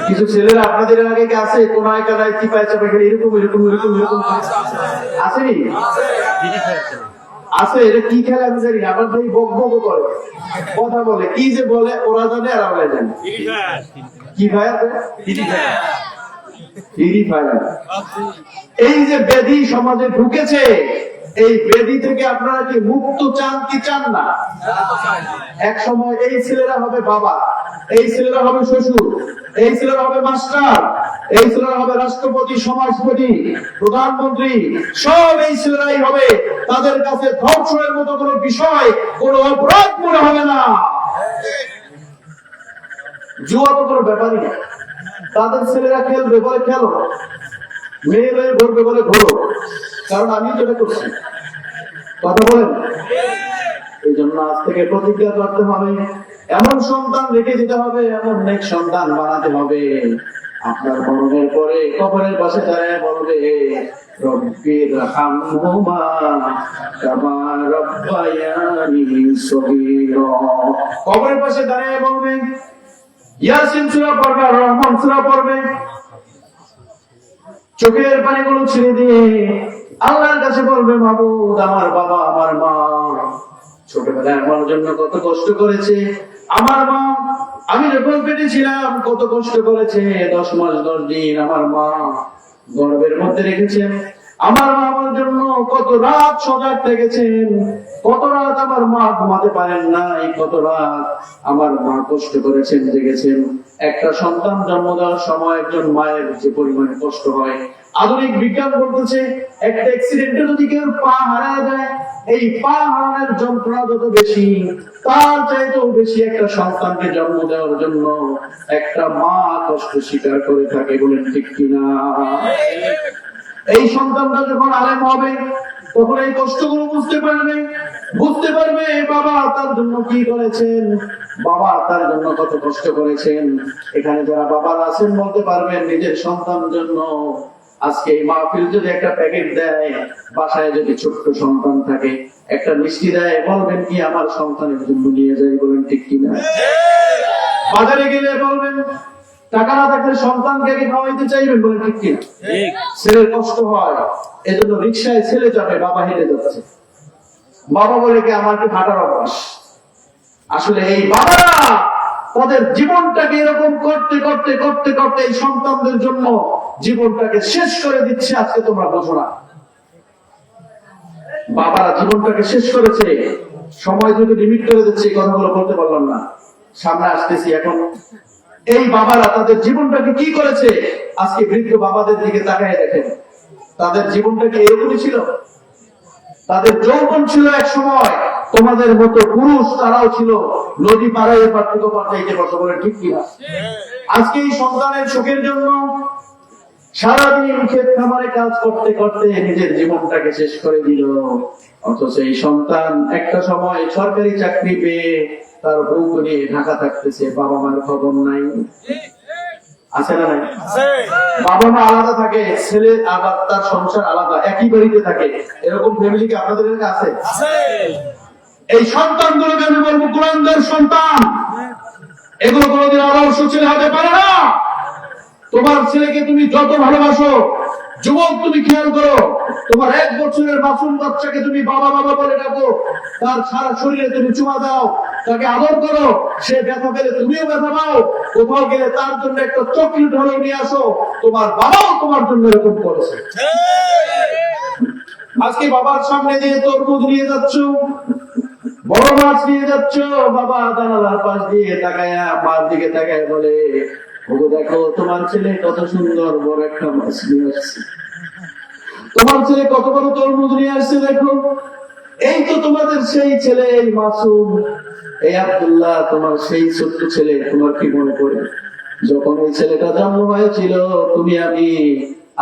কিছু ছেলেরা আপনাদের আগে কি আছে, কোনায় কানায় চিপায় চাপে খেলে এরকম এরকম এরকম এরকম আসেনি? আছে। এটা কি খেলা আমি জানি, আমার ভাই বক বক করে কথা বলে, কি যে বলে ওরা জানে আর আমরা জানি। কি ভাই আছে? এই যে ব্যাধি সমাজে ঢুকেছে, এই ব্যাধি থেকে আপনারা কি মুক্ত চান কি চান না? এক সময় এই ছেলেরা হবে বাবা, এই ছেলেরা হবে শ্বশুর, এই ছেলেরা হবে মাস্টার, এই ছেলেরা হবে রাষ্ট্রপতি, সমাজপতি, প্রধানমন্ত্রী, সব এই ছেলেরাই হবে। তাদের কাছে ধর্ষণের মতো কোনো বিষয়, কোনো অপরাধ মনে হবে না। জুয়া তো কোনো ব্যাপারই না। তাদের ছেলেরা খেলবে বলে খেলো, মেয়েরা ঘুরবে বলে ঘোরো, কারণ আমি যেটা করছি। কথা বলেন। এই জন্য আজ থেকে প্রতিজ্ঞা করতে হবে, এমন সন্তান রেখে দিতে হবে, এমন নেক সন্তান বানাতে হবে। আপনার মরণের পরে কবরের পাশে দাঁড়ায় বলবে, রব্বির হামহুমা কামা রাব্বায়ানি সগীরা। কবরের পাশে দাঁড়ায় বলবে, ইয়াসিন সূরা পড়বে, রহমান সূরা পড়বে, চোখের পানিগুলো ছেড়ে দিয়ে আল্লাহর কাছে বলবে, মাবুদ, আমার বাবা আমার মা ছোটবেলায় আমার জন্য কত কষ্ট করেছে, আমার মা আমি যখন পেটে ছিলাম কত কষ্ট করেছে, 10 মাস 10 দিন আমার মা গর্ভের মধ্যে রেখেছেন, আমার মা আমার জন্য কত রাত সজাগ থেকেছেন, কত রাত আমার মা ঘুমাতে পারেন নাই, কত রাত আমার মা কষ্ট করেছেন, জেগেছেন। একটা সন্তান জন্ম দেওয়ার সময় একজন মায়ের যে পরিমাণে কষ্ট হয়, আধুনিক বিজ্ঞান বলতেছে একটা অ্যাক্সিডেন্টে যদি কেউ পা হারায় যায়, এই পা হারানোর যন্ত্রণা যত বেশি, তার চাইতেও বেশি একটা সন্তানকে জন্ম দেওয়ার জন্য একটা মা কষ্ট স্বীকার করে থাকে। বলেন ঠিক কিনা? এই সন্তানটা যখন আলেম হবে, তখন এই কষ্টগুলো বুঝতে পারবে বাবা তার জন্য কি করেছেন, বাবা তার জন্য কত কষ্ট করেছেন। এখানে যারা বাবারা আছেন বলতে পারবেন নিজের সন্তানের জন্য। আজকে এই মাহফিল যদি একটা প্যাকেট দেয়, বাসায় যদি ছোট্ট সন্তান থাকে একটা মিষ্টি দেয়, বলবেন কি আমার সন্তানের জন্য নিয়ে যাই। বলেন ঠিক কিনা? বাজারে গেলে বলবেন টাকা না থাকলে সন্তানকে কি খাওয়াইতে চাইবেন? বলেন ঠিক কিনা? ছেলের কষ্ট হয়, এজন্য রিক্সায় ছেলে যাবে, বাবা হেঁটে যাচ্ছে, বাবা বলে কি আমার কি হাঁটার অভ্যাস। আসলে এই বাবারা তাদের জীবনটাকে এরকম করতে করতে করতে করতে এই সন্তানদের জন্য জীবনটাকে শেষ করে দিচ্ছে। আজকে তোমরা বোঝো না, বাবারা জীবনটাকে শেষ করেছে, সময় যদি লিমিট করে দিচ্ছে, এই কথাগুলো বলতে পারলাম না। সামনে আসতেছি। এখন এই বাবারা তাদের জীবনটাকে কি করেছে, আজকে বৃদ্ধ বাবাদের দিকে তাকায় দেখেন, তাদের জীবনটাকে এরকমই ছিল। তাদের যৌবন ছিল এক সময় তোমাদের মতো পুরুষ, তারাও ছিল নদী পাড়ায় এপার থেকে ওপার যাইতে পারতো, বলে ঠিক কিনা? আজকে এই সন্তানের সুখের জন্য সারাদিন ক্ষেত খামারে কাজ করতে করতে নিজের জীবনটাকে শেষ করে দিল। অথচ এই সন্তান একটা সময় সরকারি চাকরি পেয়ে তার বউ নিয়ে ঢাকা থাকতেছে, বাবা মার খবর নাই। আছে না নাই? বাবা মা আলাদা থাকে, ছেলে আবার তার সংসার আলাদা, একই বাড়িতে থাকে। এরকম ফ্যামিলি কি আপনাদের কাছে আছে? এই সন্তানগুলোকে আমি বলবো কোরআনদের সন্তান, এগুলো কোনোদিন আদর্শ ছেলে হতে পারে না। তোমার ছেলেকে তুমি যত ভালোবাসো, যুবক তুমি খেয়াল করো, তোমার 1 বছরের মাসুম বাচ্চাকে তুমি বাবা বাবা বলে ডাকো, তার সারা শরীরে তুমি চুমা দাও, তাকে আদর করো, সে ব্যথা পেলে তুমিও ব্যথা পাও, কোথাও গেলে তার জন্য একটা চকলেট হলেও নিয়ে আসো, তোমার বাবাও তোমার জন্য এরকম করেছে। আজকে বাবার সামনে দিয়ে তরমুজ নিয়ে যাচ্ছ, বড় মাছ নিয়ে যাচ্ছ, বাবা জানালার পাশ দিয়ে তাকায়া মার দিকে তাকায় বলে, ওগো দেখো তোমার ছেলে কত সুন্দর বড় একটা মাছ নিয়ে আসছে, তোমার ছেলে কত বড় তরমুজ নিয়ে আসছে দেখো। এই তো তোমাদের সেই ছেলে, এই মাসুম, এই আব্দুল্লাহ, তোমার সেই ছোট্ট ছেলে। তোমার কি মনে পড়ে যখন এই ছেলেটা জন্ম হয়েছিল, তুমি আমি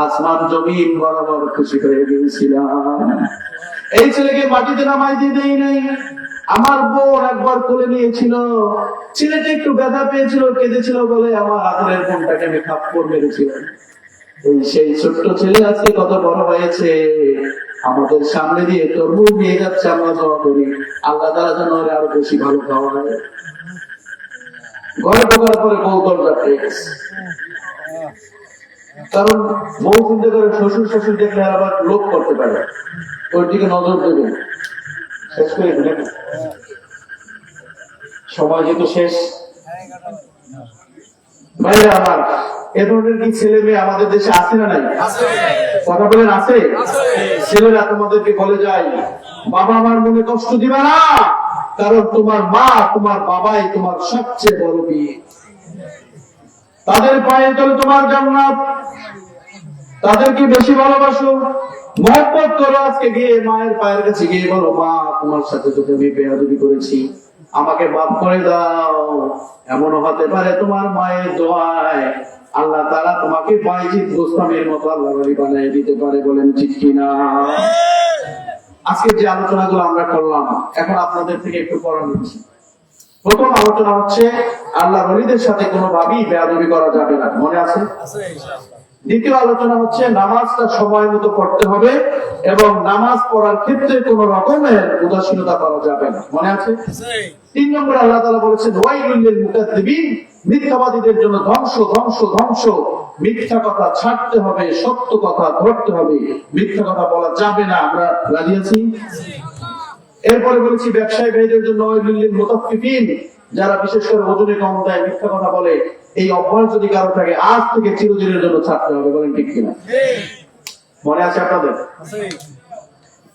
আসমান জমিন বরাবর খুশি হয়ে গিয়েছিলাম। এই ছেলেকে মাটিতে নামাই দিয়ে দেই নাই, আমার বোন একবার কোলে নিয়েছিল, ছেলেটা একটু ব্যথা পেয়েছিল, কেঁদেছিল বলে আমার আদরের বোনটাকে আমি থাপ্পড় মেরেছিলাম। এই সেই ছোট্ট ছেলে আজকে কত বড় হয়েছে, আমাদের সামনে দিয়ে তরমুজ নিয়ে যাচ্ছে। আমরা দোয়া করি আল্লাহ তাআলা যেন ওরে আরো বেশি ভালো খাওয়ায়। ঘরে ঢোকার পরে বউ দরজা পেয়ে গেছে, কারণ বউ চিন্তা করে শ্বশুর দেখলে আবার লোভ করতে পারে, ওর দিকে নজর দেবে। শেষ করে দিলেন, সময় যেহেতু শেষ। ভাইরা আমার, এ ধরনের কি ছেলে মেয়ে আমাদের দেশে আছে না নাই? কথা বলেন আছে? ছেলেরা তোমাদেরকে বলে যায়, বাবা আমার মনে কষ্ট দিবে না, কারণ তোমার মা তোমার বাবাই তোমার সবচেয়ে বড় বিয়ে, তাদের পায়ে তলে তোমার জান্নাত, তাদেরকে বেশি ভালোবাসো, মহব্বত করো। আজকে গিয়ে মায়ের পায়ের কাছে গিয়ে বলো, মা তোমার সাথে তো আমি বেয়াদবি করেছি, আমাকে মাফ করে দাও। এমনও হতে পারে তোমার মায়ের দোয়ায় আল্লাহ তাআলা তোমাকে বাইজিদ গোস্তামের মতো আল্লাহ ওলি বানিয়ে দিতে পারে। বলেন ঠিক কিনা? আজকে যে আলোচনাগুলো আমরা করলাম, এখন আপনাদের থেকে একটু পড়া নিচ্ছি। প্রথম আলোচনা হচ্ছে আল্লাহ ওলিদের সাথে কোনোভাবেই বেয়াদবি করা যাবে না, মনে আছে? দ্বিতীয় আলোচনা হচ্ছে নামাজটা সময় মতো পড়তে হবে এবং নামাজ পড়ার ক্ষেত্রে কোন রকমের উদাসীনতা করা যাবে না, মনে আছে? 3 নম্বর আল্লাহ তাআলা বলেছেন, ওয়াইলুল লিল মুকাদ্দিবিন, মিথ্যাবাদীদের জন্য ধ্বংস ধ্বংস ধ্বংস। মিথ্যা কথা ছাড়তে হবে, সত্য কথা ধরতে হবে, মিথ্যা কথা বলা যাবে না। আমরা রাজি আছি? এরপরে বলেছি ব্যবসায়ী ভাইদের জন্য ওয়াইলুল লিল মুতাফফিফিন, যারা বিশেষ করে ওজনে কম দেয়, মিথ্যা কথা বলে, এই অভ্যাস যদি কারো থাকে আজ থেকে চিরদিনের জন্য ছাড়তে হবে। বলেন ঠিক কিনা? মনে আছে আপনাদের?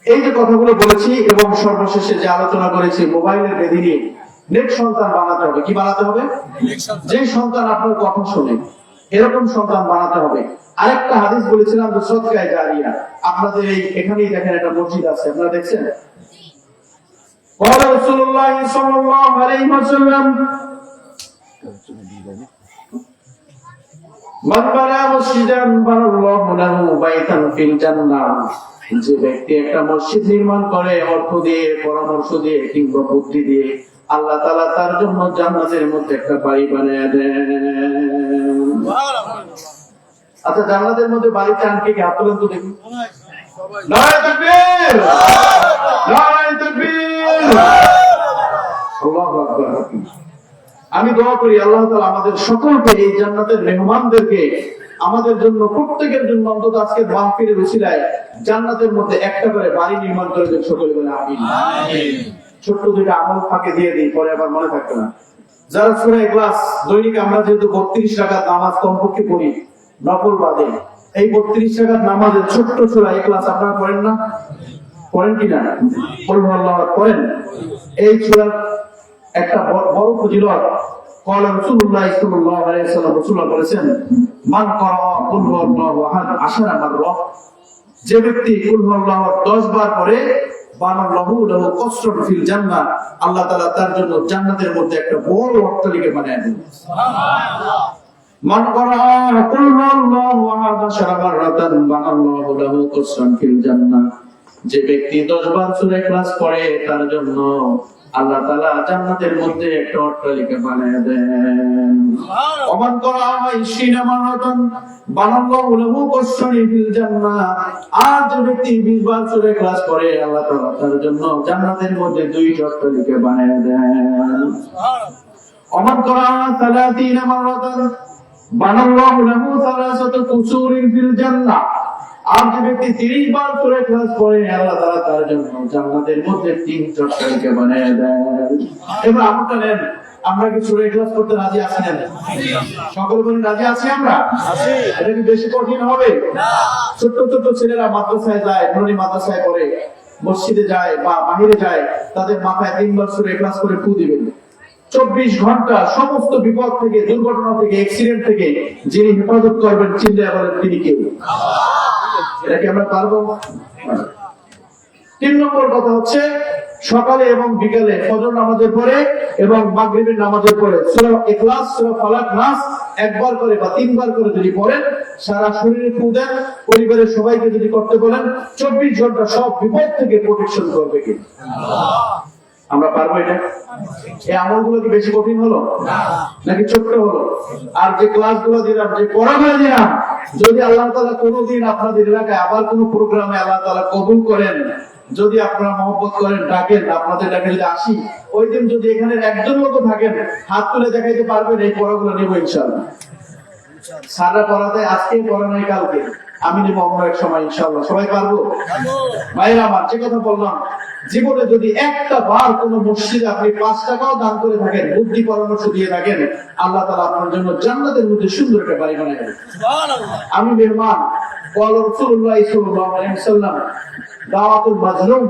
এই যে কথাগুলো বলেছি এবং সর্বশেষে যে আলোচনা করেছি মোবাইলের বেদি নিয়ে, নেট সন্তান বানাতে হবে। কি বানাতে হবে? যে সন্তান আপনার কথা শোনে, এরকম সন্তান বানাতে হবে। আরেকটা হাদিস বলেছিলাম যে সদকায়ে জারিয়া, আপনাদের এই এখানেই দেখেন একটা মসজিদ আছে, আপনারা দেখছেন? قال رسول الله صلى الله عليه وسلم من بنى مسجدا بنى الله له بيتا في الجنة। যে ব্যক্তি একটা মসজিদ নির্মাণ করে অর্থ দিয়ে, পরামর্শ দিয়ে কিংবা বুদ্ধি দিয়ে, আল্লাহ তাআলা তার জন্য জান্নাতের মধ্যে একটা বাড়ি বানিয়ে দেন। আচ্ছা, জান্নাতের মধ্যে বাড়ি চান কে? হাত তুলেন তো দেখি। নারে তাকবীর, নারে তাকবীর, আল্লাহু আকবার। আমি দোয়া করি আল্লাহ তাআলা আমাদের সকলকে, এই জান্নাতের মেহমানদেরকে আমাদের জন্য, প্রত্যেকের জন্য অন্তত আজকের মাহফিলের উসিলায় জান্নাতের মধ্যে একটা করে বাড়ি নির্মাণ করে দেন। সকলে বলে আমিন। ছোট্ট দুইটা আমল ফাঁকে দিয়ে দিই, পরে আবার মনে থাকবে না। যারা সূরা ইখলাস দৈনিক আমরা যেহেতু 32 রাকাত নামাজ কমপক্ষে পড়ি নফল বাদে, এই 32 রাকাত নামাজের ছোট্ট সূরা ইখলাস আপনারা পড়েন না? পড়েন কিনা? পড়েন। এই সূরা একটা বড় ফজিলত। قال رسول الله صلى الله عليه وسلم রাসূলুল্লাহ বলেছেন, মান ক্বারা কুল হুয়াল্লাহু আহাদ 10 মাররা, যে ব্যক্তি কুল হুয়াল্লাহু 10 বার পড়ে, বানাল্লাহু লাহু কসরুন ফিল জান্নাহ, আল্লাহ তাআলা তার জন্য জান্নাতের মধ্যে একটা বড় অট্টালিকা বানিয়ে দেন। সুবহানাল্লাহ। মান ক্বারা কুল হুয়াল্লাহু আহাদ 10 মাররাতান বানাল্লাহু লাহু কসরুন ফিল জান্নাহ, যে ব্যক্তি 10 বার সূরা ইখলাস পড়ে তার জন্য আল্লাহ তাআলা জান্নাতের মধ্যে একটা অট্টালিকা বানিয়ে দেন। ওমান করা 20 মারাতান বানাল্লাহু লাহু কসরুন ফিল জান্নাহ, আর যে ব্যক্তি 20 বার সূরা ইখলাস পড়ে আল্লাহ তাআলা তার জন্য জান্নাতের মধ্যে 2টি অট্টালিকা বানিয়ে দেন। ওমান করা 30 মারাতান বানাল্লাহু লাহু 3 কুসুরিন ফিল জান্নাহ, আর যে ব্যক্তি 30 বার সূরা ইখলাস পড়ে আল্লাহ তাআলা তার জন্য জান্নাতের মধ্যে 3 অট্টালিকা বানিয়ে দেন। এবার আমটা নেন, আমরা কি সূরা ইখলাস করতে রাজি আছি না? সকল বলি রাজি আছি আমরা? আছি। এটা কি বেশি কঠিন হবে? না। ছোট ছোট ছেলেরা মাদ্রাসায় যায়, নুরানি মাদ্রাসায় পড়ে, মসজিদে যায় বা বাহিরে যায়, তাদের মাথায় 3 বার সূরা ইখলাস করে ফু দিবেন। 24 ঘন্টা সমস্ত বিপদ থেকে, দুর্ঘটনা থেকে, অ্যাক্সিডেন্ট থেকে যিনি হেফাজত করবেন, চিল্লায়া বলেন তিনি কে? এটা কি আমরা পারবো? 3 নম্বর কথা হচ্ছে, সকালে এবং বিকালে ফজর নামাজের পরে এবং মাগরিবের নামাজের পরে সূরা ইখলাস, সূরা ফালাক, নাস একবার করে বা 3 বার করে যদি পড়েন, সারা শরীরে ফু দেন, পরিবারের সবাইকে যদি করতে বলেন, 24 ঘন্টা সব বিপদ থেকে প্রোটেকশন করবে কি? আমরা পারবো এটা? এই আমলগুলো কি বেশি কঠিন হলো নাকি ছোট্ট হলো? আর যে ক্লাসগুলো দিলাম, যে পড়াগুলো দিলাম, যদি আল্লাহ তাআলা কোনোদিন আপনাদের এলাকায় আবার কোনো প্রোগ্রামে আল্লাহ তাআলা কবুল করেন, যদি আপনারা মহব্বত করেন, ডাকেন, আপনাদের ডাকে যদি আসি, ওই দিন যদি এখানে একজন লোক থাকেন, হাত তুলে দেখাইতে পারবেন এই পড়াগুলো নেব ইনশাআল্লাহ। সারা পড়াতে আজকে পড়া নাই কালকে, আমি নেব অন্য এক সময় ইনশাআল্লাহ। সবাই পারবো? ভাইরা আমার, যে কথা বললাম, জীবনে যদি একটা বার কোন মসজিদে আপনি 5 টাকাও দান করে থাকেন, বুদ্ধি পরামর্শ দিয়ে থাকেন, আল্লাহ তাআলা আপনার জন্য জান্নাতের মধ্যে সুন্দর একটা বাড়ি বানিয়ে দেবেন। সুবহানাল্লাহ। আমি মেহমান, قال رسول الله صلى الله عليه وسلم দাওয়াতুল মাজলুম,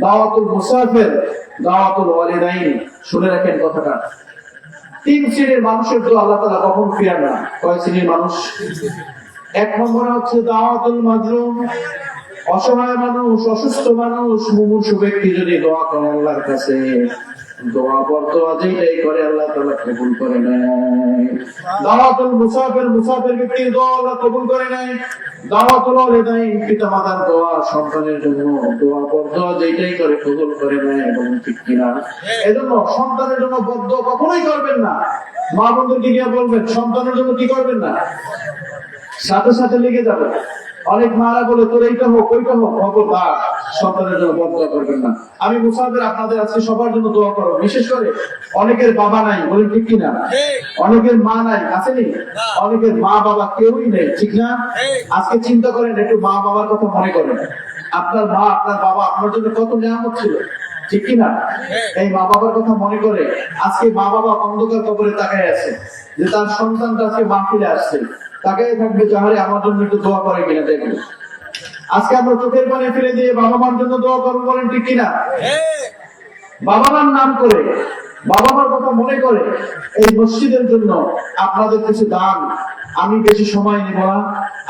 দাওয়াতুল মুসাফির, দাওয়াতুল ওয়ালিদাইন। শুনে রাখেন কথাটা। 3 শ্রেণীর মানুষের দোয়া আল্লাহ তাআলা কখন ফিরান না। কয় শ্রেণীর মানুষ? 1 নম্বরে হচ্ছে দাওয়াতুল মাজলুম, অসহায় মানুষ, অসুস্থ মানুষ, মুমূর্ষু ব্যক্তি যদি দোয়া করে আল্লাহর কাছে, দোয়া বর্দোয়া যেটাই করে আল্লাহ তাআলা কবুল করে নেয়। দাওয়াতুল মুসাফির, মুসাফির ব্যক্তির দোয়া আল্লাহ কবুল করে নেয়। দাওয়াতুল ওয়ালিদাইন, পিতামাতার দোয়া, সন্তানের জন্য দোয়া বর্দোয়া যেটাই করে কবুল করে নেয়। এবং ঠিক কিনা? এজন্য সন্তানের জন্য বর্দোয়া কখনোই করবেন না। মা বোনদেরকে গিয়ে বলবেন, সন্তানের জন্য কি করবেন না, সাথে সাথে লেগে যাবে। অনেক মারা বলে তোর এইটা হোক ওইটা হোক, খবরদার, সন্তানের জন্য বদদোয়া করবেন না। আমি মুসাফির আপনাদের আজকে সবার জন্য দোয়া করব। বিশেষ করে অনেকের বাবা নাই, বলেন ঠিক কিনা? অনেকের মা নাই, আসেনি? অনেকের মা বাবা কেউই নেই, ঠিক না? আজকে চিন্তা করেন, একটু মা বাবার কথা মনে করেন। আপনার মা, আপনার বাবা আপনার জন্য কত নিয়ামত ছিল, ঠিক কিনা? এই মা বাবার কথা মনে করে আজকে মা বাবা অন্ধকার কবরে তাকায় আছে, যে তার সন্তানটা আজকে মাহফিলে আসছে, তাকাই থাকবে, যাহারে আমার জন্য একটু দোয়া করে কিনা দেখবে। আজকে আমরা চোখের পানি ফেলে দিয়ে বাবা মার জন্য দোয়া করবো, বলেন ঠিক কিনা? বাবা মার নাম করে, বাবা মার কথা মনে করে এই মসজিদের জন্য আপনাদের কিছু দান, আমি বেশি সময় নেব না।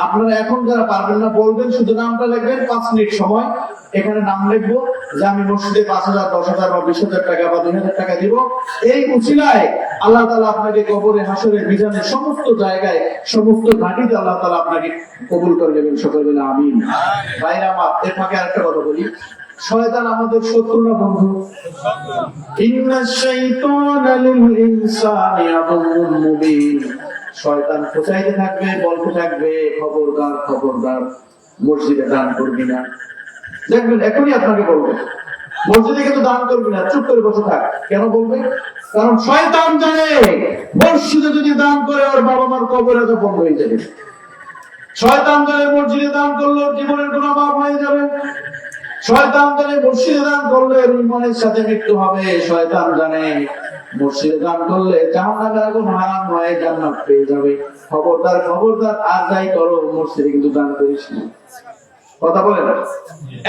আপনারা এখন যারা পারবেন না বলবেন, শুধু নামটা লিখবেন, 5 মিনিট সময়, এখানে নাম লিখবো যে আমি মসজিদে 5,000, 10,000 বা 20,000 টাকা বা 2,000 টাকা দিব। এই উসিলায় আল্লাহ তাআলা আপনাকে কবরে, হাসরের, মিজানের সমস্ত জায়গায়, সমস্ত ঘাটিতে আল্লাহ তাআলা আপনাকে কবুল করে নেবেন। সকলে বলে আমিন। ভাইরা আমার, এর ফাঁকে আরেকটা কথা বলি, শয়তান আমাদের শত্রু না বন্ধু? ইন্নাশ শাইতানা লিল ইনসানি আদুউন মুবিন। শয়তান খোঁচাইতে থাকবে, বলতে থাকবে, খবরদার খবরদার, মসজিদে দান করবি না। দেখবেন এখনই আপনাকে বলবে, মসজিদে কিন্তু দান করবি না, চুপ করে বসে থাক। কেন বলবে? কারণ শয়তান জানে মসজিদে যদি দান করে ওর বাবা মার কবরে তো বন্ধ হয়ে যাবে। শয়তান জানে মসজিদে দান করলে ওর জীবনের গুনাহ মাফ হয়ে যাবে। শয়তান জানে মসজিদে দান করলে ইমানের সাথে মৃত্যু হবে। শয়তান জানে মসজিদে দান করলে জাহান্নামের আগুন হারাম হয়ে জান্নাত পেয়ে যাবে। খবরদার খবরদার, আর যাই করো মসজিদে কিন্তু দান করিস না। কথা বলেন।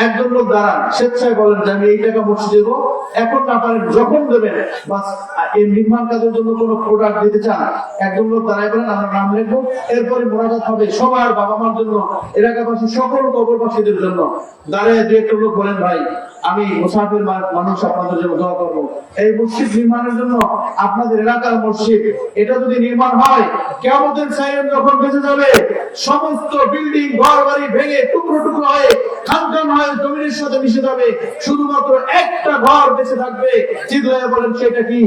একজন লোক দাঁড়ান, স্বেচ্ছায় বলেন যে আমি এই টাকা মসজিদে দেবো, এখন না পারেন যখন দেবেন, বাস এই নির্মাণ কাজের জন্য কোনো প্রোডাক্ট দিতে চান, একজন লোক দাঁড়ায় বলেন আমরা নাম লিখবো, এরপরে মোনাজাত হবে সবার বাবা মার জন্য, এলাকাবাসী সকল কবরবাসীদের জন্য। দাঁড়ায় দু একটা লোক বলেন ভাই আমি মুসাফির মানুষ আপনাদের জন্য দোয়া করবো, এই মসজিদ নির্মাণের জন্য, আপনাদের এলাকার মসজিদ এটা যদি নির্মাণ হয়, কিয়ামতের সাইরেন যখন বেঁচে যাবে, সমস্ত বিল্ডিং ঘর বাড়ি ভেঙে টুকরো টুকরো হয়ে খান খান হয়ে জমিনের সাথে মিশে যাবে, শুধুমাত্র একটা ঘর বেঁচে থাকবে। চিৎকার বলেন সেটা কি?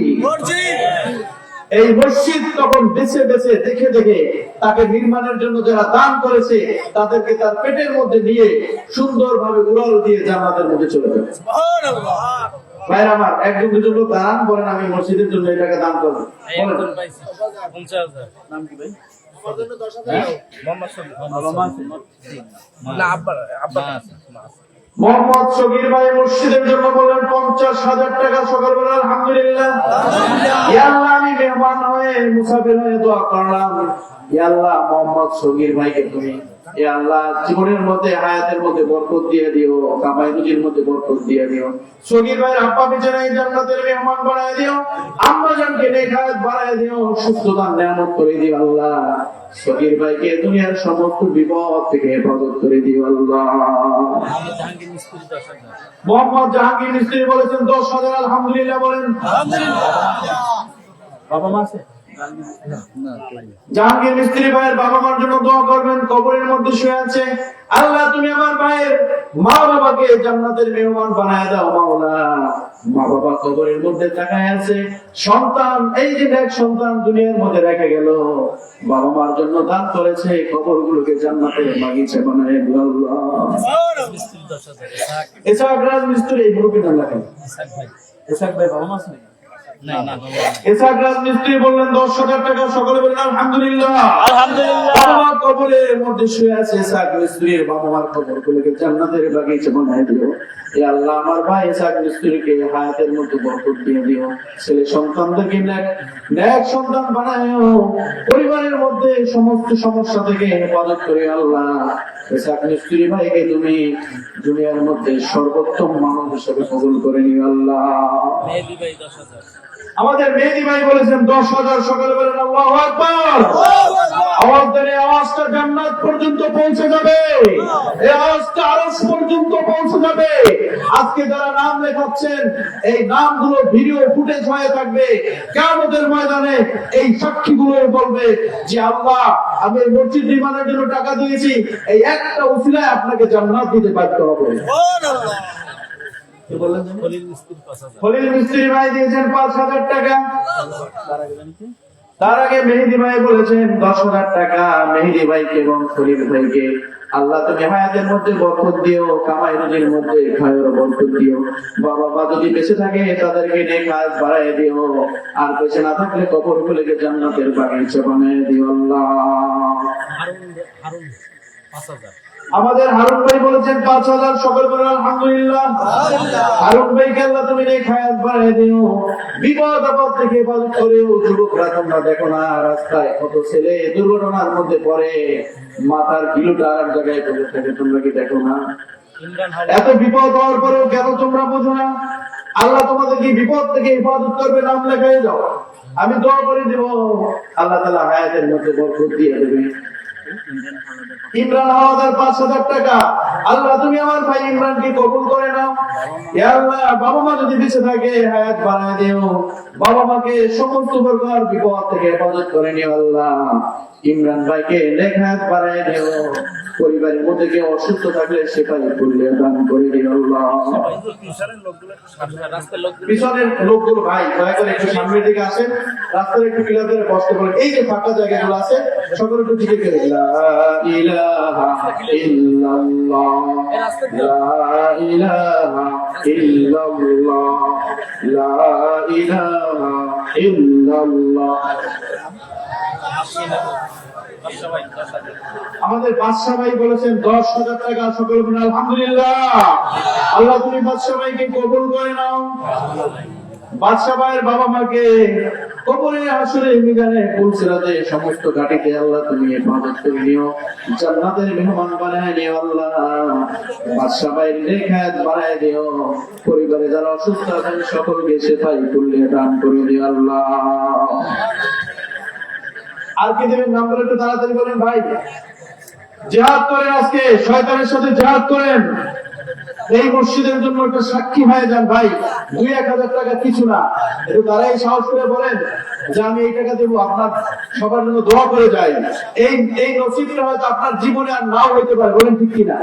এই মসজিদ তখন বেছে বেছে দেখে দেখে তাকে নির্মাণের জন্য যারা দান করেছে তাদেরকে তার পেটের মধ্যে নিয়ে সুন্দরভাবে উড়াল দিয়ে জান্নাতের মধ্যে চলে যাবে। ভাই আমার একজন দুজন লোক দান বলেন আমি মসজিদের জন্য এই টাকা দান করবো। নাম কি ভাই? মোহাম্মদ শকির ভাই মসজিদের জন্য বললেন 50,000 টাকা। সকাল বলেন আলহামদুলিল্লাহ। ইয়া আল্লাহ আমি মেহমান হয়ে মুসাফির হয়ে দোয়া করলাম, ইয়া আল্লাহ মোহাম্মদ শকির ভাইকে তুমি ইয়া আল্লাহ জীবনের মধ্যে হায়াতের মধ্যে বরকত দিয়ে দিও, কামাই রুজির মধ্যে বরকত দিয়ে দিও। শকির ভাইয়ের আব্বা বিছানায় জান্নাতের মেহমান বানায় দিও, আম্মা জানকে নেক হায়াত বানায় দিও, সুস্থতা নিয়ামত করে দিও আল্লাহ। শকির ভাইকে দুনিয়ার সমস্ত বিপদ থেকে হেফাজত করে দিও আল্লাহ। মোহাম্মদ জাহাঙ্গীর মিস্ত্রি বলেছেন 10,000। আলহামদুলিল্লাহ বলেন। বাবা মা আছে? জাহাঙ্গীর মিস্ত্রি ভাইয়ের বাবা মার জন্য দোয়া করবেন, কবরের মধ্যে শুয়ে আছে। আল্লাহ তুমি আমার ভাইয়ের মা বাবাকে জান্নাতের মেহমান বানায় দাও মাওলা। মা বাবা কবরের মধ্যে তাকায় আছে, সন্তান এই যে এক সন্তান দুনিয়ার মধ্যে রেখে গেল, বাবা মার জন্য দান করেছে, কবরগুলোকে জান্নাতের বাগিচা বানায় দাও আল্লাহ। ইসহাক রাজ মিস্ত্রি এই মুরব্বির নাম লেখেন। ইসহাক ভাই বাবা মা আছে? ইসহাক রাজ মিস্ত্রি বললেন 10,000 টাকা। সকলে বলেন আলহামদুলিল্লাহ। বাবা কবরের মধ্যে শুয়ে আছে, ইসহাক মিস্ত্রির বাবা মার কবরগুলোকে জান্নাতের বাগিচা বানায় দিও। ইয়া আল্লাহ আমার ভাই ইসহাক মিস্ত্রিকে হায়াতের মধ্যে বরকত দিয়ে দিও, ছেলে সন্তানদেরকে নেক সন্তান বানায়ও, পরিবারের মধ্যে সমস্ত সমস্যা থেকে হেফাজত করে আল্লাহ। ইসহাক মিস্ত্রি ভাইকে তুমি দুনিয়ার মধ্যে সর্বোত্তম মানুষ হিসেবে কবুল করে নিও আল্লাহ। আমাদের মেহেদী ভাই বলেছেন 10,000। সকালে বলেন আল্লাহু আকবার। আওয়াজ দেন, আওয়াজটা জান্নাত পর্যন্ত পৌঁছে যাবে, এই আওয়াজটা আরশ পর্যন্ত পৌঁছে যাবে। আজকে যারা নাম লেখাচ্ছেন এই নামগুলো ভিডিও ফুটেজ হয়ে থাকবে, কিয়ামতের ময়দানে এই সাক্ষীগুলো বলবে যে আল্লাহ আমি এই মসজিদ নির্মাণের জন্য টাকা দিয়েছি, এই একটা উসিলায় আপনাকে জান্নাত দিতে বাধ্য হবে। সুবহানাল্লাহ। খলিল মিস্ত্রি ভাই দিয়েছেন 5,000 টাকা। তার আগে মেহেদী ভাই বলেছেন 10,000 টাকা। মেহেদী ভাইকে এবং খলিল ভাইকে আল্লাহ তুমি হায়াতের মধ্যে বরকত দিও, কামাই রুজির মধ্যে খায়ের বরকত দিও। বাবা মা যদি বেঁচে থাকে তাদেরকে নেক হায়াত বাড়ায় দিও, আর বেঁচে না থাকলে কবরগুলোকে জান্নাতের বাগিচা বানায় দিও আল্লাহ। আমাদের হারুন ভাই বলেছেন 5,000। সকল বলেন আলহামদুলিল্লাহ। হারুন ভাইকে আল্লাহ তুমি নেক হায়াত বাড়ায় দিও, বিপদ আপদ থেকে হেফাজত করেও। যুবকরা তোমরা দেখো না রাস্তায় কত ছেলে দুর্ঘটনার মধ্যে পড়ে, মাথার কিলোটা আর জায়গায় পড়ে থাকে, তোমরা কি দেখো না? এত বিপদ হওয়ার পরেও কেন তোমরা বোঝো না? আল্লাহ তোমাদেরকে বিপদ থেকে হেফাজত করবে, নাম লেখায় যাও। আমি দোয়া করে দেব আল্লাহ তাআলা হায়াতের মধ্যে বরকত দিয়ে দেবে। ইমরান হাওলাদার 5,000 টাকা। আল্লাহ তুমি আমার ভাই ইমরানকে কবুল করে নাও। ইয়া আল্লাহ বাবা মা যদি বেঁচে থাকে হায়াত বাড়ায় দিও, বাবা মাকে সমস্ত প্রকার বিপদ থেকে হেফাজত করে নিও আল্লাহ। ইমরান ভাইকে নেক হায়াত বাড়ায় দিও, পরিবারের মধ্যে কেউ অসুস্থ থাকলে সেখানে করলে দান করে দিও আল্লাহ। পিছনের লোকগুলো ভাই দয়া করে একটু সামনের দিকে আসেন, রাস্তার একটু ক্লিয়ার করে বসতে বলেন। এই যে ফাঁকা জায়গাগুলো আছে সকলে একটু দিকে করে লা ইলাহা ইল্লাল্লাহ, লা ইলাহা ইল্লাল্লাহ, লা ইলাহা ইল্লাল্লাহ। আমাদের বাদশা ভাই বলেছেন 10,000 টাকা। সকলে বলেন আলহামদুলিল্লাহ। আল্লাহ তুমি বাদশা ভাইকে কবুল করে নাও। বাদশা ভাইয়ের বাবা মাকে কবরে আসরে মিজানে পুলসিরাতে সমস্ত ঘাটিতে আল্লাহ তুমি হেফাজত করে নিও, জান্নাতের মেহমান বানায় নিও আল্লাহ। বাদশা ভাইয়ের নেখায়াত বাড়ায় দিও, পরিবারে যারা অসুস্থ আছেন সকলকে সেফাই করলে দান করে দিও আল্লাহ। আর কি দেবেন নাম বলে একটু তাড়াতাড়ি বলেন ভাই। জিহাদ করেন, আজকে শয়তানের সাথে জিহাদ করেন। এই মসজিদের জন্য একটা সাক্ষী হয়ে যান ভাই। 2-1,000 টাকা কিছু না, একটু তারাই সাহস করে বলেন যে আমি এই টাকা দেবো, আপনার সবার জন্য দোয়া করে যাই। এই নসিবটা হয়তো আপনার জীবনে আর নাও হইতে পারে, বলেন ঠিক কিনা?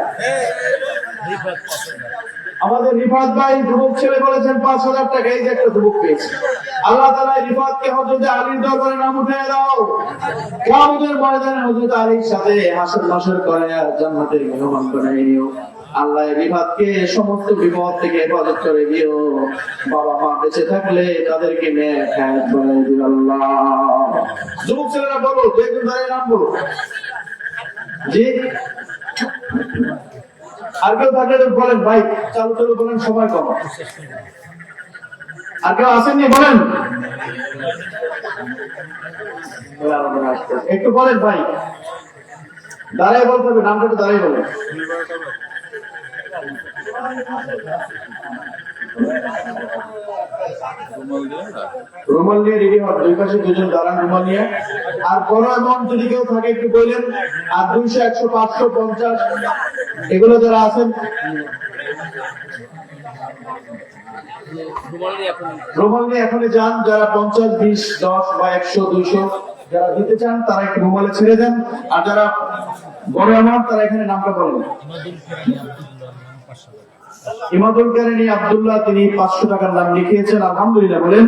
আমাদের রিফাত ভাই যুবক ছেলে বলেছেন 5,000 টাকা, এই যে একটা যুবক পেয়েছে। আল্লাহ তাআলা রিফাতকে হযরত আলীর দরবারে নাম উঠিয়ে দাও, কিয়ামতের ময়দানে হযরত আলীর সাথে হাসর নাসর করে জান্নাতের মেহমান বানাই নিও আল্লাহ। রিফাতকে সমস্ত বিপদ থেকে হেফাজত করে দিও, বাবা মা বেঁচে থাকলে তাদেরকে নেক হায়াত বানাই দিও আল্লাহ। যুবক ছেলেরা বলো, একজন দাঁড়িয়ে নাম বলো। জি, আর কেউ থাকলে বলেন ভাই, চালু চালু বলেন, সময় কম। আর কেউ আসেননি বলেন, একটু বলেন ভাই, দাঁড়ায় বলতে হবে, নামটা একটু দাঁড়ায় বলেন। রুমাল নিয়ে রেডি হন, দুই পাশে দুজন দাঁড়ান রুমাল নিয়ে। আর বড় অ্যামাউন্ট যদি কেউ থাকে একটু বললেন। আর 200, 100, 500, 50 এগুলো যারা আছেন রুমাল নিয়ে এখনই যান। যারা 50, 20, 10 বা 100, 200 যারা দিতে চান তারা একটু রুমালে ছেড়ে দেন। আর যারা বড় অ্যামাউন্ট তারা এখানে নামটা বলেন। ইমাদুল কারিনী আব্দুল্লাহ, তিনি 500 টাকার নাম লিখিয়েছেন। আলহামদুলিল্লাহ বলেন।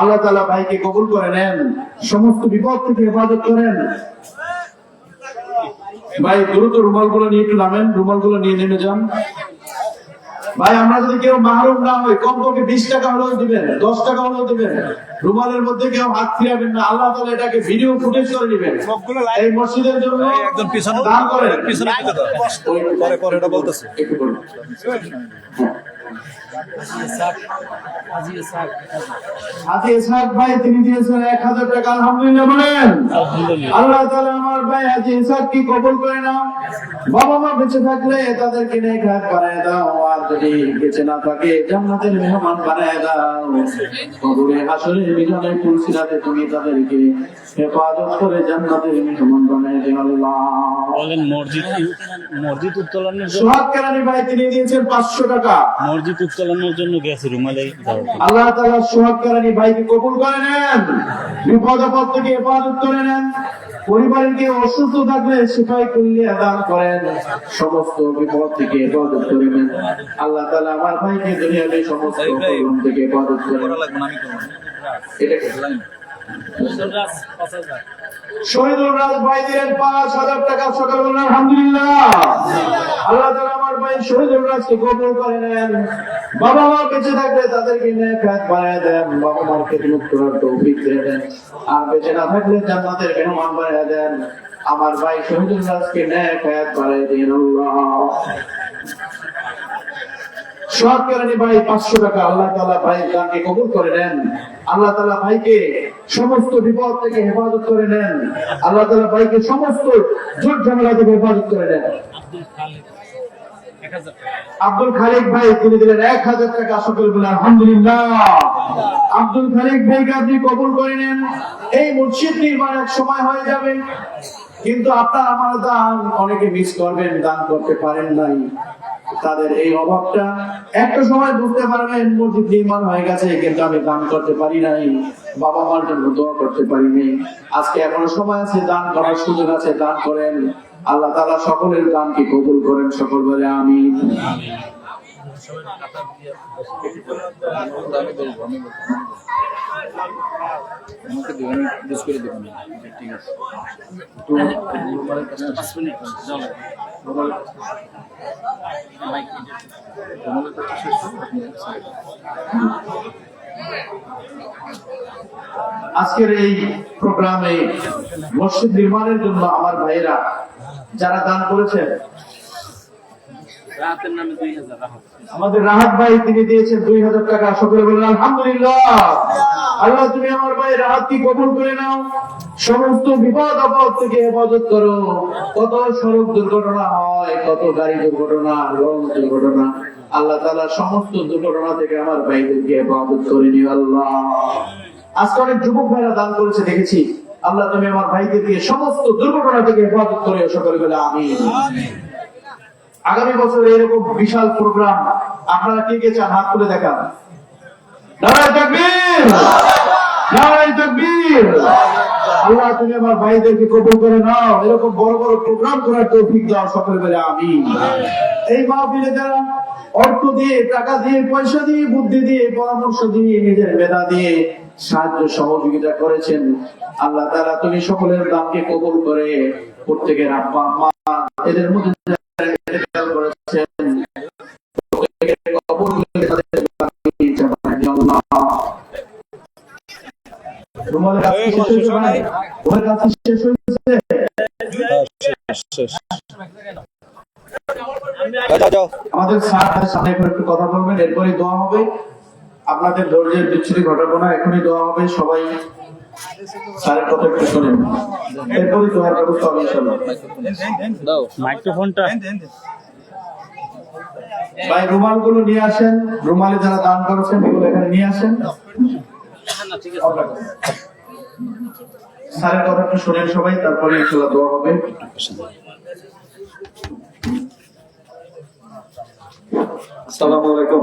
আল্লাহ তাআলা ভাইকে কবুল করে নেন, সমস্ত বিপদ থেকে হেফাজত করেন। ভাই দ্রুত রুমালগুলো নিয়ে একটু নামেন, রুমালগুলো নিয়ে নেমে যান। ভাই আমরা যদি কেউ মাহরুম না হই, কমপক্ষে 20 টাকা হলেও দিবেন, 10 টাকা হলেও দিবেন। রুমালের মধ্যে কেউ হাত ফিরাবেন না, আল্লাহ তাআলা এটাকে ভিডিও ফুটেজ করে নেবেন। এই মসজিদের জন্য একজন পিছনে দান করেন। পিছনে পরে এটা বলতেছে একটু বলুন। হাজী ইসহাক ভাই, তিনি দিয়েছেন 1,000 টাকা। আলহামদুলিল্লাহ বলেন। আল্লাহ তাআলা আমার ভাই হাজী ইসহাককে কবুল করে নাও। বাবা মা বেঁচে থাকলে তাদেরকে নেক হায়াত বানায় দাও, আর যদি বেঁচে না থাকে জান্নাতের মেহমান বানায় দাও। কবরে হাসরের মিজানে পুলসিরাতে তুমি তাদেরকে হেফাজত করে জান্নাতের মেহমান বানায় দাও আল্লাহ। বলেন মসজিদ উত্তোলনের জন্য সোহাগ কেরানি ভাই, তিনি দিয়েছেন 500 টাকা। মসজিদ উত্তোলনের জন্য গেছে রুমালে। আল্লাহ তাআলা সোহাগ কেরানি ভাইকে কবুল করে নেন, বিপদ আপদ থেকে হেফাজত করে নেন। পরিবারের কেউ অসুস্থ থাকলে সেটাই করলে দান করেন, সমস্ত বিপদ থেকে হেফাজত করে নেন। আল্লাহ তাআলা আমার ভাইকে দুনিয়াতে সমস্ত প্রবলেম থেকে হেফাজত করেন। এটাকে শহীদুল রাজ ভাই দিলেন 5,000 টাকা। সকাল বলেন আলহামদুলিল্লাহ। আল্লাহ তাআলা আমার ভাই শহীদুল রাজকে কবুল করে নেন। বাবা মা বেঁচে থাকলে তাদেরকে নেক হায়াত বানায় দেন, বাবা মার খেদমত করার তৌফিক দেন। আর বেঁচে না থাকলে জান্নাতের মেহমান বানায় দেন। আমার ভাই শহীদুল রাজকে নেক হায়াত বানায় দেন আল্লাহ। সোহাগ কেরানি ভাই 500 টাকা। আল্লাহ তাআলা ভাইয়ের দানকে কবুল করে নেন। আল্লাহ তাআলা ভাইকে সমস্ত বিপদ থেকে হেফাজত করে নেন। আল্লাহ তাআলা ভাইকে সমস্ত ঝুট ঝামেলা থেকে হেফাজত করে নেন। আব্দুল খালিক ভাই, তিনি দিলেন 1,000 টাকা। সকল বলে আলহামদুলিল্লাহ। আব্দুল খালিক ভাইকে আপনি কবুল করে নেন। এই মসজিদ নির্মাণ এক সময় হয়ে যাবে, কিন্তু আপনার আমার দান অনেকে মিস করবেন, দান করতে পারেন নাই। তাদের এই অভাবটা একটা সময় বুঝতে পারবেন, মসজিদ নির্মাণ হয়ে গেছে কিন্তু আমি দান করতে পারি নাই, বাবা মার জন্য দোয়া করতে পারিনি। আজকে এখনো সময় আছে, দান করার সুযোগ আছে, দান করেন। আল্লাহ তাআলা সকলের দানকে কবুল করেন। সকল বলে আমিন। ঠিক আছে। আজকের এই প্রোগ্রামে মসজিদ নির্মাণের জন্য আমার ভাইয়েরা যারা দান করেছেন, আমাদের রাহাত ভাই তিনি দিয়েছেন 2000 টাকা। সকলে বলেন আলহামদুলিল্লাহ। আল্লাহ তুমি আমার ভাই রাহাতকে কবুল করে নাও, সমস্ত বিপদ আপদ থেকে হেফাজত করো। কত সড়ক দুর্ঘটনা হয়, কত গাড়ি দুর্ঘটনা, লঞ্চ দুর্ঘটনা, আল্লাহ তাআলা সমস্ত দুর্ঘটনা থেকে আমার ভাইদেরকে হেফাজত করে নিও আল্লাহ। আজকে অনেক যুবক ভাইরা দান করেছে দেখেছি। আল্লাহ তুমি আমার ভাইদেরকে সমস্ত দুর্ঘটনা থেকে হেফাজত করে। সকলে বলে আমিন। আগামী বছর এরকম বিশাল প্রোগ্রাম আপনারা কে কে চান হাত তুলে দেখান। নারায়ে তাকবীর, নারায়ে তাকবীর। আল্লাহ তুমি আমার ভাইদেরকে কবুল করে নাও, এরকম বড় বড় প্রোগ্রাম করার তৌফিক দাও। সকলে বলে আমিন। এই মাহফিলে যারা অর্থ দিয়ে, টাকা দিয়ে, পয়সা দিয়ে, বুদ্ধি দিয়ে, পরামর্শ দিয়ে, নিজের মেধা দিয়ে সাহায্য সহযোগিতা করেছেন, আল্লাহ তাআলা তুমি সকলের দানকে কবুল করে প্রত্যেকের আব্বা আম্মা এদের মধ্যে ইন্তেকাল করেছেন প্রত্যেকের কবর করে তাদের বাড়ি জান্নাতে আল্লাহ। তোমাদের কাছে শেষ হয়েছে ভাই? তোমাদের কাছে শেষ হয়েছে? শেষ। আমাদের স্যার সামনে একটু কথা বলবেন, এরপরে দোয়া হবে। আপনাদের ধৈর্যের বিচ্ছুতি ঘটাবো না, এখনই দোয়া হবে। সবাই স্যারের কথা একটু শোনেন, এরপরে দোয়ার ব্যবস্থা হবে ইনশাআল্লাহ। মাইক্রোফোনটা ভাই রুমাল গুলো নিয়ে আসেন, রুমালে যারা দান করেছেন এগুলো এখানে নিয়ে আসেন। স্যারের কথা একটু শোনেন সবাই, তারপরে ইনশাআল্লাহ দোয়া হবে। আসসালামু আলাইকুম।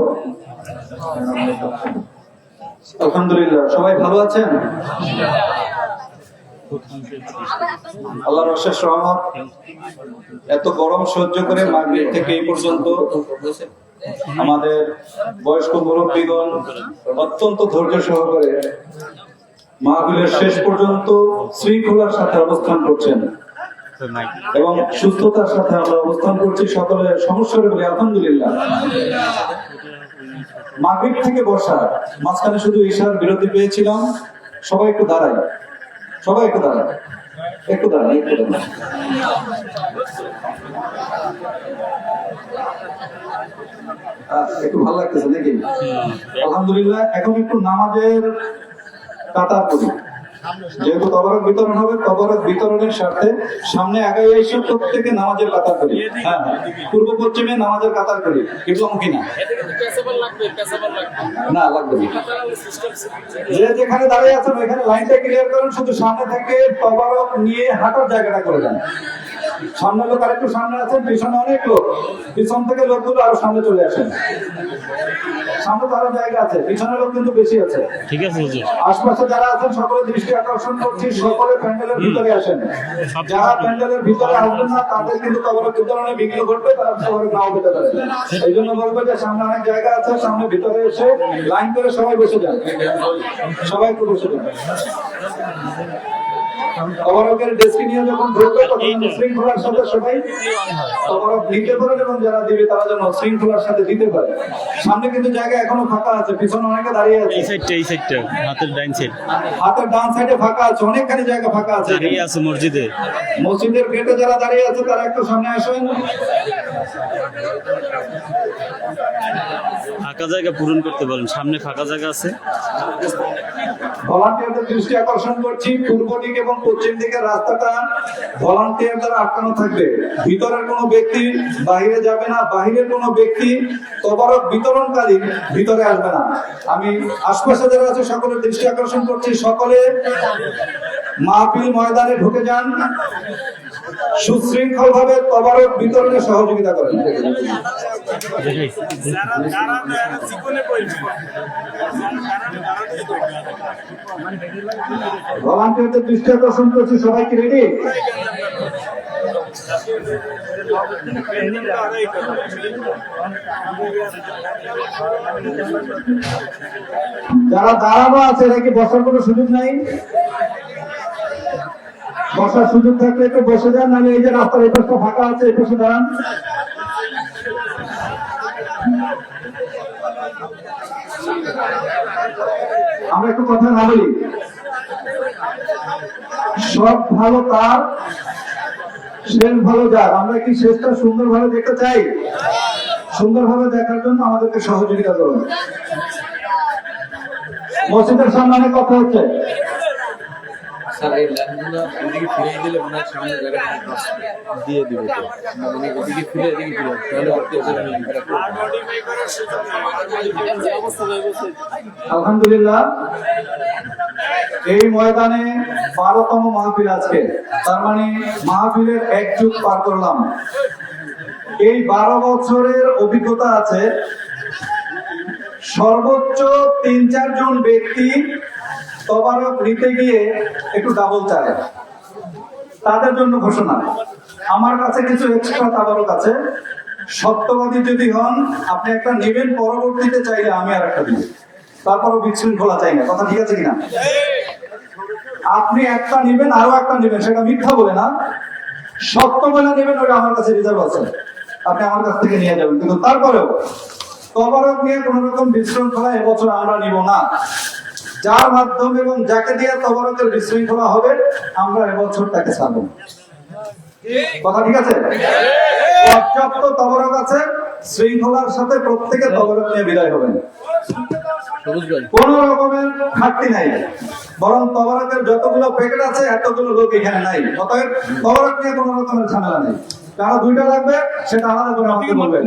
আলহামদুলিল্লাহ, সবাই ভালো আছেন? আল্লাহর অশেষ রহমত। এত গরম সহ্য করে মাগরিব থেকে এই পর্যন্ত আমাদের বয়স্ক মুরব্বীগণ অত্যন্ত ধৈর্য সহকারে মাহফিলের শেষ পর্যন্ত শৃঙ্খলার সাথে অবস্থান করছেন এবং সুস্থতার সাথে আমরা অবস্থান করছি। সকলের সমস্যা বলে আলহামদুলিল্লাহ। মাগরিব থেকে বসা, মাঝখানে শুধু ঈশার বিরতি পেয়েছিলাম। সবাই একটু দাঁড়াই, সবাই একটু দাঁড়াই, একটু দাঁড়াই, একটু দাঁড়াই। একটু ভালো লাগতেছে নাকি? আলহামদুলিল্লাহ। এখন একটু নামাজের কাতার করি, যেহেতু তবারক বিতরণ হবে, তবারক বিতরণের সাথে সামনে আগাই এসে প্রত্যেকে নামাজের কাতার করি। হ্যাঁ, পূর্ব পশ্চিমে নামাজের কাতার করি। ইসলাম কিনা না লাগবে না। যে যেখানে দাঁড়িয়ে আছেন ওইখানে লাইনটা ক্লিয়ার করেন, শুধু সামনে থেকে তবারক নিয়ে হাঁটার জায়গাটা করে দেন। সামনে লোক আরেকটু সামনে আছেন, পিছনে অনেক লোক, পিছন থেকে লোকগুলো আরো সামনে চলে আসেন। সামনে তো আরো জায়গা আছে, পিছনের লোক কিন্তু বেশি আছে। ঠিক আছে হুজুর। আশপাশে যারা আছেন সকলের দৃষ্টি আকর্ষণ করছি, সকলে প্যান্ডেলের ভিতরে আসেন। যারা প্যান্ডেলের ভিতরে আসবেন না তাদের কিন্তু তবরক বিতরণে বিঘ্ন ঘটবে, তারা তবরক নাও পেতে পারে। এই জন্য বলবো যে সামনে অনেক জায়গা আছে, সামনে ভিতরে এসে লাইন করে সবাই বসে যান, সবাই একটু বসে যান। তবরকের ডেস্কে নিয়ে যখন ঢুকবে তখন শৃঙ্খলার সাথে সবাই তবরক নিতে পারেন এবং যারা দিবে তারা যেন শৃঙ্খলার সাথে দিতে পারে। সামনে কিন্তু জায়গা এখনো ফাঁকা আছে, পিছনে অনেকে দাঁড়িয়ে আছে। এই সাইডটা হাতের ডাইন সাইড, হাতের ডান সাইডে ফাঁকা আছে, অনেকখানি জায়গা ফাঁকা আছে। দাঁড়িয়ে আছে মসজিদে, মসজিদের গেটে যারা দাঁড়িয়ে আছে তারা একটু সামনে আসেন। ফাঁকা জায়গা পূরণ করতে বলেন, সামনে ফাঁকা জায়গা আছে। ভলান্টিয়ারদের দৃষ্টি আকর্ষণ করছি, পূর্ব দিক এবং পশ্চিম দিকের রাস্তাটা ভলান্টিয়ার দ্বারা আটকানো থাকবে। ভিতরের কোনো ব্যক্তি বাহিরে যাবে না, বাহিরের কোনো ব্যক্তি তবরক বিতরণকারী ভিতরে আসবে না। আমি আশপাশে যারা আছে সকলের দৃষ্টি আকর্ষণ করছি, সকলে মাহফিল ময়দানে ঢুকে যান, সুশৃঙ্খল ভাবে তবরক বিতরণে সহযোগিতা করেন। ভলান্টিয়ারদের দৃষ্টি আকর্ষণ করছি, সবাই কি রেডি? যারা দাঁড়ানো আছে এরা কি বসার কোনো সুযোগ নাই? বসার সুযোগ থাকলে একটু বসে যান, নাহলে এই যে রাস্তার এই পাশটা ফাঁকা আছে, এই পাশে দাঁড়ান। আমরা একটু কথা না বলি, সব ভালো তার শেষ ভালো যার। আমরা কি শেষটা সুন্দর ভাবে দেখতে চাই? সুন্দরভাবে দেখার জন্য আমাদেরকে সহযোগিতা করুন। মসজিদের সামনে অনেক কথা হচ্ছে। স্যার এই ল্যান্ডগুলো এদিকে ফিরিয়ে দিলে মনে হয় সামনে জায়গাটা দিয়ে দিবে তো। মানে এদিকে ফিরে এদিকে ফিরে তাহলে করতে আলহামদুলিল্লাহ এই ময়দানে 12তম মাহফিল আজকে, তার মানে মাহফিলের এক যুগ পার করলাম। এই 12 বছরের অভিজ্ঞতা আছে, সর্বোচ্চ 3-4 জন ব্যক্তি তবারক নিতে গিয়ে একটু ডাবল চায়, তাদের জন্য ঘোষণা। আমার কাছে কিছু এক্সট্রা তাবারক আছে, সত্যবাদী যদি হন আপনি একটা নেবেন, পরবর্তীতে চাইলে আমি আর একটা দিব, তারপরও বিশৃঙ্খলা চাই না। কথা ঠিক আছে কিনা? আপনি একটা নেবেন আরো একটা নেবেন, সেটা মিথ্যা বলে না, সত্য বলে নেবেন, ওটা আমার কাছে রিজার্ভ আছে, আপনি আমার কাছ থেকে নিয়ে যাবেন। কিন্তু তারপরেও তবারক নিয়ে কোন রকম বিশৃঙ্খলা এবছর আমরা নিব না। যার মাধ্যমে এবং যাকে দিয়ে তবারকের বিশৃঙ্খলা হবে আমরা এবছর তাকে ছাড়ব। কথা ঠিক আছে? পর্যাপ্ত তবারক আছে, শৃঙ্খলার সাথে প্রত্যেকে তবারক নিয়ে বিদায় হবেন, কোন রকমের ঘাটতি নাই। বরং তবারকের যতগুলো প্যাকেট আছে এতগুলো লোক এখানে নাই, অতএব তবারক নিয়ে কোন রকমের ঝামেলা নেই। কারো 2টা লাগবে সেটা আলাদা করে আমাকে বলবেন।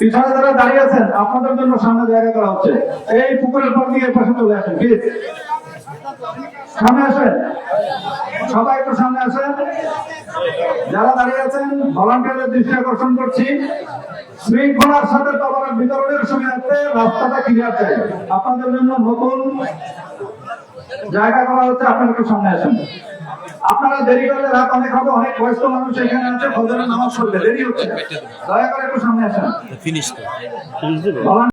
পিছনে যারা দাঁড়িয়ে আছেন আপনাদের জন্য সামনে জায়গা করা হচ্ছে, এই পুকুরের পর দিকে পাশে চলে আসেন, প্লিজ সামনে আসেন, সবাই একটু সামনে আসেন। যারা দাঁড়িয়ে আছেন ভলান্টিয়ারদের দৃষ্টি আকর্ষণ করছি, শৃঙ্খলার সাথে তবারক বিতরণের সুবিধার্থে রাস্তাটা ক্লিয়ার চাই। আপনাদের জন্য নতুন জায়গা করা হচ্ছে, আপনারা একটু সামনে আসেন। আপনারা দেরি করলে রাত অনেক হবে, অনেক বয়স্ক মানুষ এখানে আছে, ফজরের নামাজ পড়বে দেরি হচ্ছে, দয়া করে একটু সামনে আসেন। ফিনিশ